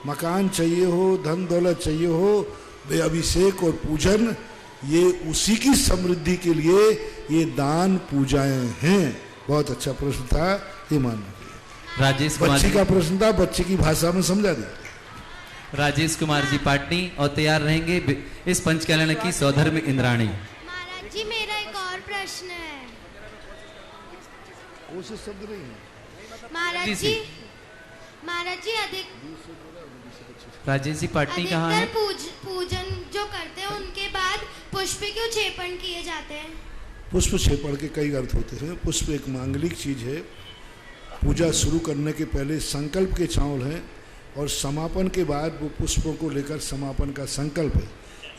मकान चाहिए हो, धन दौलत चाहिए हो, वे अभिषेक और पूजन, ये उसी की समृद्धि के लिए ये दान पूजाएं हैं। बहुत अच्छा प्रश्न था, ये मानना। राजेश कुमार बच्ची का प्रश्न था, बच्चे की भाषा में समझा दिया। राजेश कुमार जी पाटनी और तैयार रहेंगे इस पंच कल्याण की सौधर्म इंद्राणी। महाराज जी, मेरा एक और प्रश्न है। कोशिश शब्द नहीं है महाराज जी। महाराज जी, राजेश जी पाटनी कहाँ है? पूजन जो करते हैं उनके बाद पुष्प क्यों छेपण किए जाते हैं? पुष्प छेपण के कई अर्थ होते हैं। पुष्प एक मांगलिक चीज है। पूजा शुरू करने के पहले संकल्प के चावल हैं, और समापन के बाद वो पुष्पों को लेकर समापन का संकल्प है।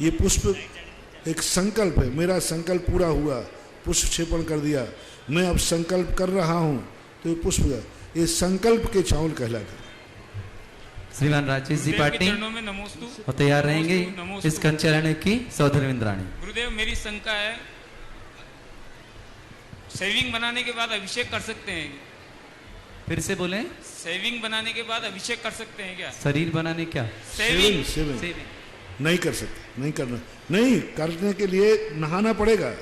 ये पुष्प एक संकल्प है। मेरा संकल्प पूरा हुआ, पुष्प छेपण कर दिया, मैं अब संकल्प कर रहा हूँ, तो ये पुष्प, ये संकल्प के चावल कहलाते हैं। श्रीमान राजेश जी पाटनी और तैयार रहेंगे इस पंच कल्याण की सौधर्म इंद्राणी। गुरुदेव, मेरी शंका है, सेविंग बनाने के बाद अभिषेक कर सकते हैं? फिर से बोलें। सेविंग बनाने के बाद अभिषेक कर सकते हैं क्या? शरीर बनाने क्या? सेविंग नहीं कर सकते, नहीं करना, नहीं करने के लिए नहाना पड़ेगा।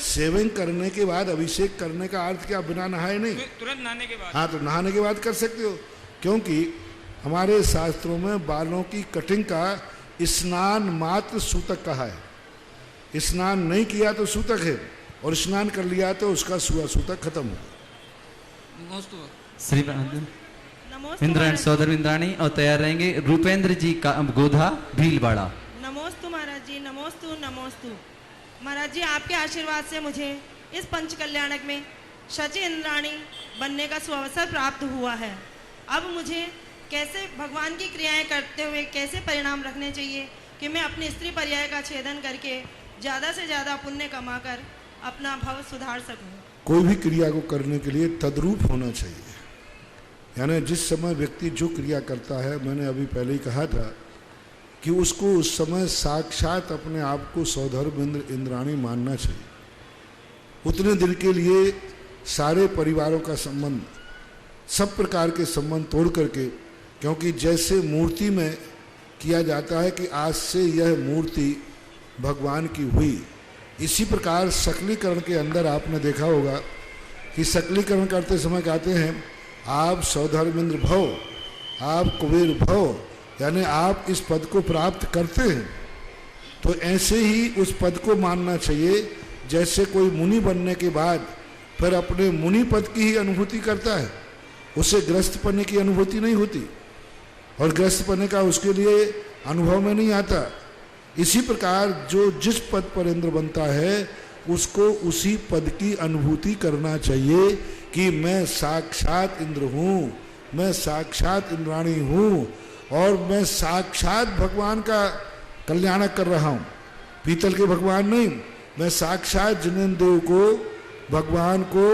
सेविंग करने के बाद अभिषेक करने का अर्थ क्या? बिना नहाए नहीं, तुरंत नहाने के बाद। हाँ, तो नहाने के बाद कर सकते हो, क्योंकि हमारे शास्त्रों में बालों की कटिंग का स्नान मात्र सूतक कहा है। स्नान नहीं किया तो सूतक है, और स्नान कर लिया तो उसका सूतक खत्म हो। श्रीमान इंद्राणी सौधर्म इंद्राणी और तैयार रहेंगे रूपेंद्र जी का गोधा भीलवाड़ा। नमोस्तु महाराज जी, नमोस्तु नमोस्तु। महाराज जी, आपके आशीर्वाद से मुझे इस पंच कल्याणक में शची इंद्राणी बनने का सुअवसर प्राप्त हुआ है। अब मुझे कैसे भगवान की क्रियाएं करते हुए कैसे परिणाम रखने चाहिए कि मैं अपने स्त्री पर्याय का छेदन करके ज़्यादा से ज़्यादा पुण्य कमाकर अपना भव सुधार सकूं? कोई भी क्रिया को करने के लिए तद्रूप होना चाहिए। यानी जिस समय व्यक्ति जो क्रिया करता है, मैंने अभी पहले ही कहा था कि उसको उस समय साक्षात अपने आप को सौधर्म इंद्राणी मानना चाहिए। उतने दिन के लिए सारे परिवारों का संबंध, सब प्रकार के संबंध तोड़ करके, क्योंकि जैसे मूर्ति में किया जाता है कि आज से यह मूर्ति भगवान की हुई, इसी प्रकार सकलीकरण के अंदर आपने देखा होगा कि सकलीकरण करते समय कहते हैं आप सौधर्मेंद्र भव, आप कुबेर भव, यानी आप इस पद को प्राप्त करते हैं। तो ऐसे ही उस पद को मानना चाहिए जैसे कोई मुनि बनने के बाद फिर अपने मुनि पद की ही अनुभूति करता है, उसे ग्रस्त पने की अनुभूति नहीं होती और ग्रस्त पने का उसके लिए अनुभव में नहीं आता। इसी प्रकार जो जिस पद पर इंद्र बनता है उसको उसी पद की अनुभूति करना चाहिए कि मैं साक्षात इंद्र हूँ, मैं साक्षात इंद्राणी हूँ और मैं साक्षात भगवान का कल्याण कर रहा हूँ। पीतल के भगवान नहीं, मैं साक्षात जिनेन्द्र देव को, भगवान को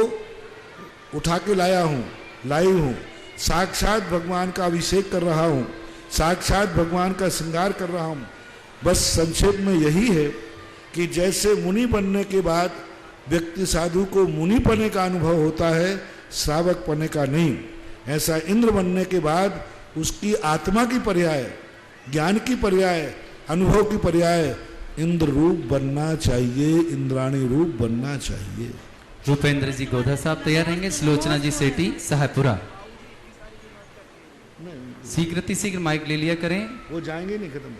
उठा के लाया हूँ, लाई हूँ, साक्षात भगवान का अभिषेक कर रहा हूँ, साक्षात भगवान का श्रृंगार कर रहा हूँ। बस संक्षेप में यही है कि जैसे मुनि बनने के बाद व्यक्ति साधु को मुनि पने का अनुभव होता है, श्रावक पने का नहीं, ऐसा इंद्र बनने के बाद उसकी आत्मा की पर्याय, ज्ञान की पर्याय, अनुभव की पर्याय इंद्र रूप बनना चाहिए, इंद्राणी रूप बनना चाहिए। रूपेंद्र जी गोधा साहब तैयार रहेंगे। सुलोचना जी सेठी साहेबपुरा, शीघ्र माइक ले लिया करें। वो जाएंगे नहीं खत्म।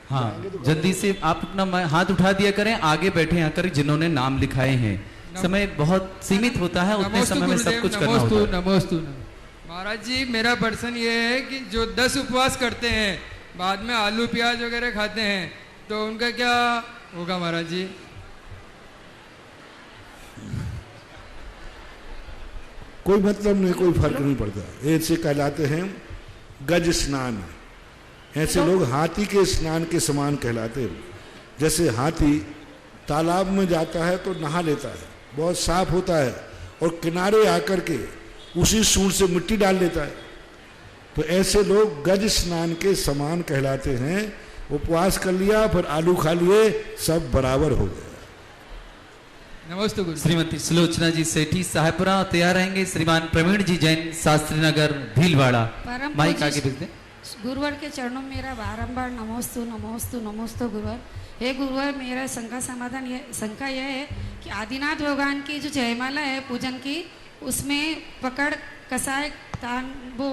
हाँ, जल्दी से आप अपना हाथ उठा दिया करें। आगे बैठे आकर जिन्होंने नाम लिखाए हैं, समय बहुत सीमित होता है, उतने समय में सब कुछ करना होता है। नमोस्तु महाराज जी, मेरा प्रश्न ये है कि जो 10 उपवास करते हैं बाद में आलू प्याज वगैरह खाते हैं तो उनका क्या होगा महाराज जी? कोई मतलब नहीं, कोई फर्क नहीं पड़ता। ऐसे कहलाते हैं गज स्नान। ऐसे लोग हाथी के स्नान के समान कहलाते हैं। जैसे हाथी तालाब में जाता है तो नहा लेता है, बहुत साफ होता है, और किनारे आकर के उसी सूंड से मिट्टी डाल लेता है, तो ऐसे लोग गज स्नान के समान कहलाते हैं। उपवास कर लिया फिर आलू खा लिए, सब बराबर हो गए। नमस्ते गुरु। श्रीमती सुलोचना जी सेठी साहेबपुरा तैयार रहेंगे। श्रीमान प्रवीण जी जैन शास्त्री नगर भीलवाड़ा, माइक आगे भेज दें। गुरुवर के चरणों में मेरा बारंबार नमोस्तु नमोस्तु नमोस्तु गुरुवर। हे गुरुवर, मेरा शंका समाधान शंका यह है कि आदिनाथ भगवान की जो जयमाला है पूजन की, उसमें पकड़ कसाय तान वो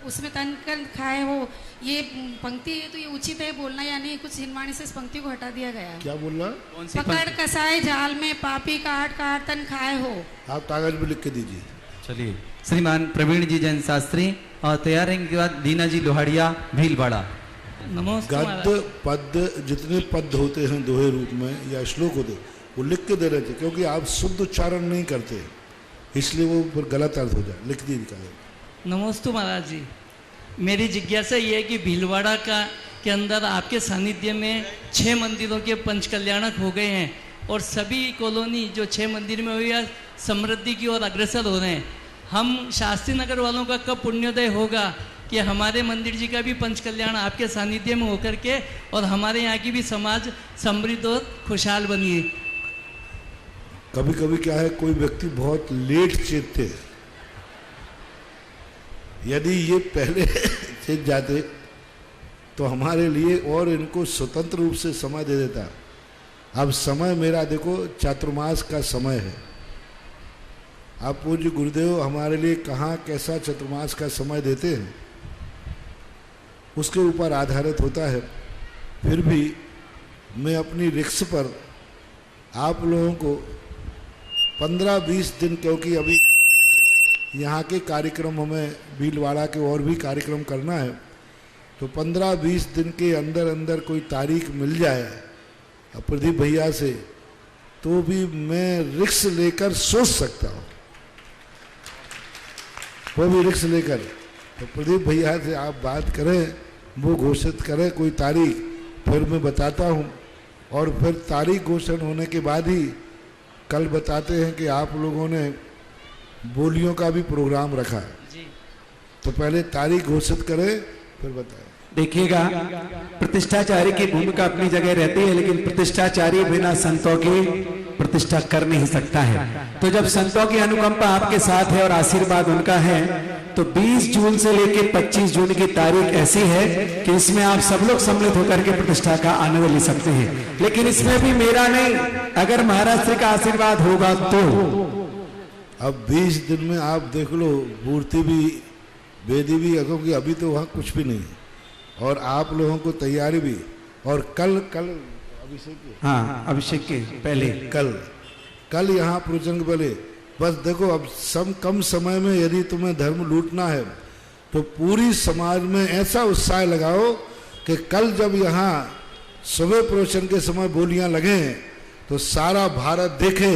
उसमें तन कर खाए हो, ये पंक्ति है तो ये उचित है बोलना या नहीं? कुछ हिंदवाणी से इस पंक्ति को हटा दिया गया। क्या बोलना? पकड़ कसाय जाल में पापी काट काट तन खाए हो। आप कागज में लिख के दीजिए। चलिए, श्रीमान प्रवीण जी जैन शास्त्री और तैयार रहेंगे के बाद दीना जी लोहाड़िया भीलवाड़ा। गद्य पद्य जितने पद होते हैं दोहे रूप में या श्लोक होते वो लिख के दे रहे थे, क्योंकि आप शुद्ध उच्चारण नहीं करते, इसलिए वो फिर गलत अर्थ हो जाए। लिख दीजिए। नमोस्तु महाराज जी, मेरी जिज्ञासा ये है कि भीलवाड़ा के अंदर आपके सानिध्य में 6 मंदिरों के पंच कल्याणक हो गए हैं और सभी कॉलोनी जो 6 मंदिर में हुई है समृद्धि की ओर अग्रसर हो रहे हैं। हम शास्त्री नगर वालों का कब पुण्योदय होगा कि हमारे मंदिर जी का भी पंच कल्याण आपके सानिध्य में होकर के और हमारे यहाँ की भी समाज समृद्ध और खुशहाल बनी? कभी कभी क्या है, कोई व्यक्ति बहुत लेट चेतते हैं। यदि ये पहले चेत जाते तो हमारे लिए और इनको स्वतंत्र रूप से समय दे देता। अब समय मेरा देखो चातुर्मास का समय है। आप पूज्य गुरुदेव हमारे लिए कहाँ कैसा चतुर्मास का समय देते हैं उसके ऊपर आधारित होता है। फिर भी मैं अपनी रिक्स पर आप लोगों को 15-20 दिन, क्योंकि अभी यहाँ के कार्यक्रम हमें भीलवाड़ा के और भी कार्यक्रम करना है, तो 15-20 दिन के अंदर अंदर कोई तारीख मिल जाए प्रदीप भैया से तो भी मैं रिक्स लेकर सोच सकता हूँ, वो भी रिक्स लेकर। तो प्रदीप भैया से आप बात करें, वो घोषित करें कोई तारीख, फिर मैं बताता हूँ। और फिर तारीख घोषण होने के बाद ही कल बताते हैं कि आप लोगों ने बोलियों का भी प्रोग्राम रखा है, तो पहले तारीख घोषित करें फिर बताएं। देखिएगा, प्रतिष्ठाचारी की भूमिका अपनी जगह रहती है, लेकिन प्रतिष्ठाचारी बिना संतों की प्रतिष्ठा कर नहीं सकता है। तो जब संतों की अनुकंपा आपके साथ है और आशीर्वाद उनका है, तो 20 जून से लेकर 25 जून की तारीख ऐसी है कि इसमें आप सब लोग सम्मिलित होकर के प्रतिष्ठा का आनंद ले सकते हैं। लेकिन इसमें भी मेरा नहीं, अगर महाराज श्री का आशीर्वाद होगा तो। अब 20 दिन में आप देख लो, मूर्ति भी, वेदी भी, क्योंकि अभी तो वहाँ कुछ भी नहीं है, और आप लोगों को तैयारी भी, और कल अभिषेक के, हाँ अभिषेक के पहले कल यहाँ प्रवचन के पहले। बस देखो, अब सब कम समय में यदि तुम्हें धर्म लूटना है तो पूरी समाज में ऐसा उत्साह लगाओ कि कल जब यहाँ सुबह प्रवचन के समय बोलियां लगें तो सारा भारत देखे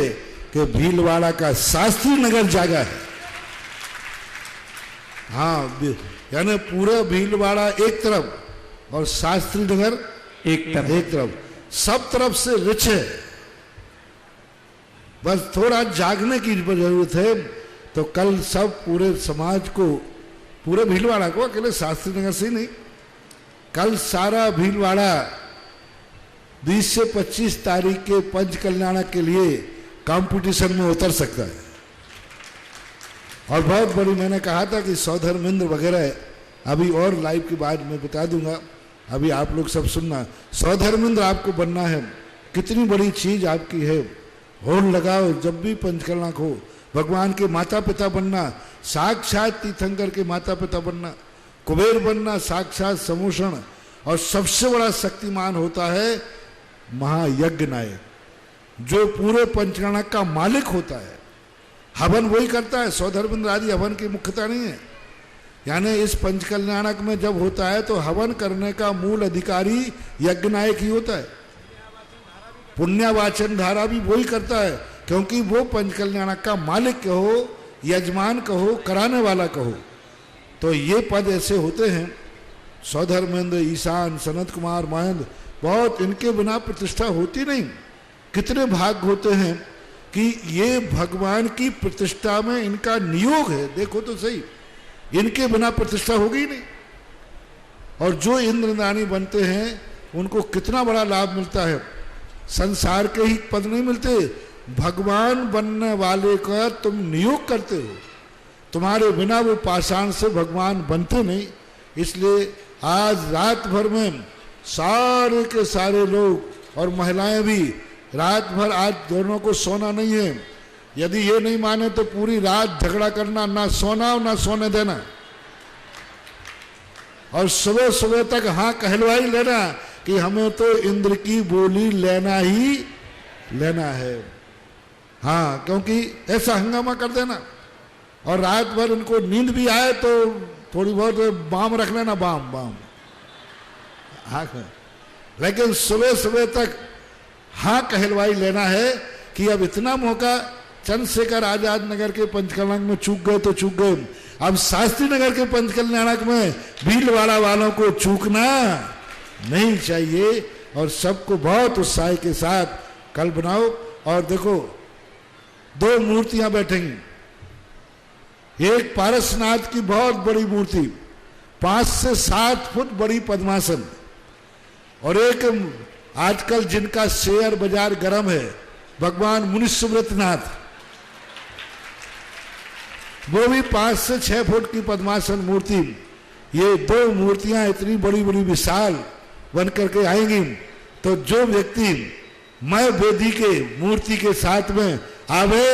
कि भीलवाड़ा का शास्त्री नगर जागा है। हाँ, यानी पूरा भीलवाड़ा एक तरफ और शास्त्री नगर एक तरफ, सब तरफ से रिच है। बस थोड़ा जागने की जरूरत है। तो कल सब पूरे समाज को, पूरे भीलवाड़ा को, अकेले शास्त्री नगर से ही नहीं, कल सारा भीलवाड़ा 20 से 25 तारीख के पंच कल्याणक के लिए कंपटीशन में उतर सकता है। और बहुत बड़ी, मैंने कहा था कि सौधर्मेंद्र वगैरह अभी और लाइव के बाद मैं बता दूंगा, अभी आप लोग सब सुनना। सौधर्मेंद्र आपको बनना है, कितनी बड़ी चीज आपकी है। होड़ लगाओ जब भी पंचकल्याणक हो, भगवान के माता पिता बनना, साक्षात तीर्थंकर के माता पिता बनना, कुबेर बनना, साक्षात समोषण, और सबसे बड़ा शक्तिमान होता है महायज्ञ नायक, जो पूरे पंचकल्याणक का मालिक होता है। हवन वही करता है, सौधर्मेंद्र आदि हवन की मुख्यता नहीं है। यानी इस पंचकल्याणक में जब होता है तो हवन करने का मूल अधिकारी यज्ञ नायक ही होता है। पुण्यवाचन धारा भी वही करता है, क्योंकि वो पंचकल्याणक का मालिक कहो, यजमान कहो, कराने वाला कहो। तो ये पद ऐसे होते हैं, सौधर्मेंद्र, ईशान, सनत कुमार, महेंद्र, बहुत इनके बिना प्रतिष्ठा होती नहीं। कितने भाग्य होते हैं कि ये भगवान की प्रतिष्ठा में इनका नियोग है। देखो तो सही, इनके बिना प्रतिष्ठा होगी नहीं। और जो इंद्रदानी बनते हैं उनको कितना बड़ा लाभ मिलता है। संसार के ही पद नहीं मिलते, भगवान बनने वाले का तुम नियोग करते हो, तुम्हारे बिना वो पाषाण से भगवान बनते नहीं। इसलिए आज रात भर में सारे के सारे लोग और महिलाएं भी रात भर, आज दोनों को सोना नहीं है। यदि ये नहीं माने तो पूरी रात झगड़ा करना, ना सोना और ना सोने देना, और सुबह सुबह तक हाँ कहलवाई लेना कि हमें तो इंद्र की बोली लेना ही लेना है। हाँ, क्योंकि ऐसा हंगामा कर देना। और रात भर इनको नींद भी आए तो थोड़ी बहुत बाम रख लेना, बाम हाँ, लेकिन सुबह सुबह तक हाँ कहलवाई लेना है कि अब इतना मौका चंद्रशेखर आजाद नगर के पंचकल्याणक में चूक गए तो चूक गए, अब शास्त्री नगर के पंचकल्याणक में भीलवाड़ा वालों को चूकना नहीं चाहिए। और सबको बहुत उत्साह के साथ कल बनाओ। और देखो, 2 मूर्तियां बैठेंगी, एक पारसनाथ की बहुत बड़ी मूर्ति 5 से 7 फुट बड़ी पद्मासन, और एक आजकल जिनका शेयर बाजार गर्म है भगवान मुनिसुब्रतनाथ, वो भी 5 से 6 फुट की पद्मासन मूर्ति। ये 2 मूर्तियां इतनी बड़ी बड़ी विशाल बन करके आएंगी। तो जो व्यक्ति मैं वेदी के मूर्ति के साथ में आवे,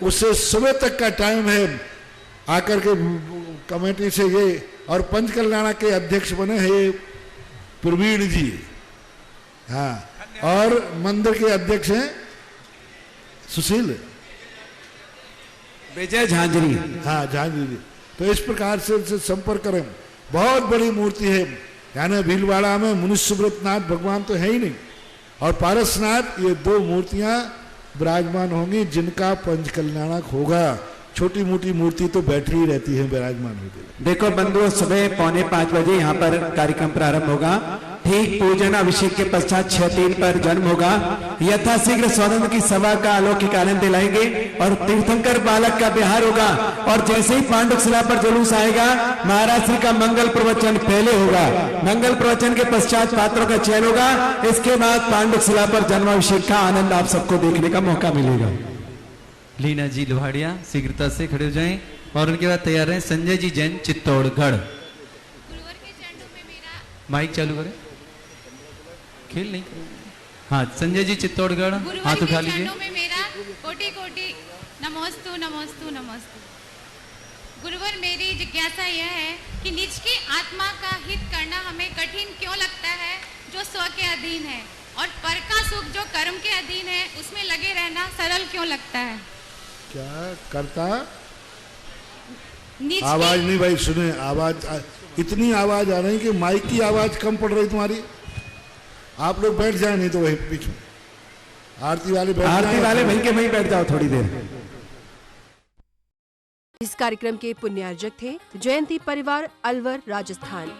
उसे सुबह तक का टाइम है आकर के कमेटी से ये, और पंचकल्याणक के अध्यक्ष बने हैं ये प्रवीण जी, हाँ, और मंदिर के अध्यक्ष हैं सुशील विजय झांझरी, हाँ झांझरी। तो इस प्रकार से उनसे संपर्क करें। बहुत बड़ी मूर्ति है, यानी भीलवाड़ा में मुनिसुब्रतनाथ भगवान तो है ही नहीं, और पारसनाथ, ये 2 मूर्तियां विराजमान होंगी जिनका पंचकल्याणक होगा। छोटी मोटी मूर्ति तो बैठी ही रहती है विराजमान होती है। देखो बंधुओं, सुबह 4:45 बजे यहाँ पर कार्यक्रम प्रारंभ होगा। ठीक पूजन अभिषेक के पश्चात 6-3 पर जन्म होगा। यथाशीघ्र स्वतंत्र की सभा का अलौकिक आनंद दिलाएंगे और तीर्थंकर बालक का विहार होगा। और जैसे ही पांडुक शिला पर जुलूस आएगा, महाराज श्री का मंगल प्रवचन पहले होगा। मंगल प्रवचन के पश्चात पात्रों का चयन होगा। इसके बाद पांडुक शिला पर जन्माभिषेक का आनंद आप सबको देखने का मौका मिलेगा। लीना जी लोहाड़िया शीघ्रता से खड़े हो जाएं और उनके बाद तैयार हैं संजय जी जैन चित्तौड़गढ़। माइक चालू करें, खेल नहीं। हाँ, संजय जी चित्तौड़गढ़, हाथ उठा लीजिए। में मेरा कोटि कोटि नमोस्तु नमोस्तु नमोस्तु। गुरुवर, मेरी जिज्ञासा यह है कि निज की आत्मा का हित करना हमें कठिन क्यों लगता है जो स्व के अधीन है, और पर का सुख जो कर्म के अधीन है उसमें लगे रहना सरल क्यों लगता है? क्या करता? आवाज नहीं भाई, सुने आवाज, इतनी आवाज आ रही कि माइक की आवाज कम पड़ रही तुम्हारी। आप लोग बैठ जाए, नहीं तो वही बीच में आरती वाले वहीं के वहीं बैठ जाओ थोड़ी देर। इस कार्यक्रम के पुण्यार्जक थे जयंती परिवार, अलवर, राजस्थान।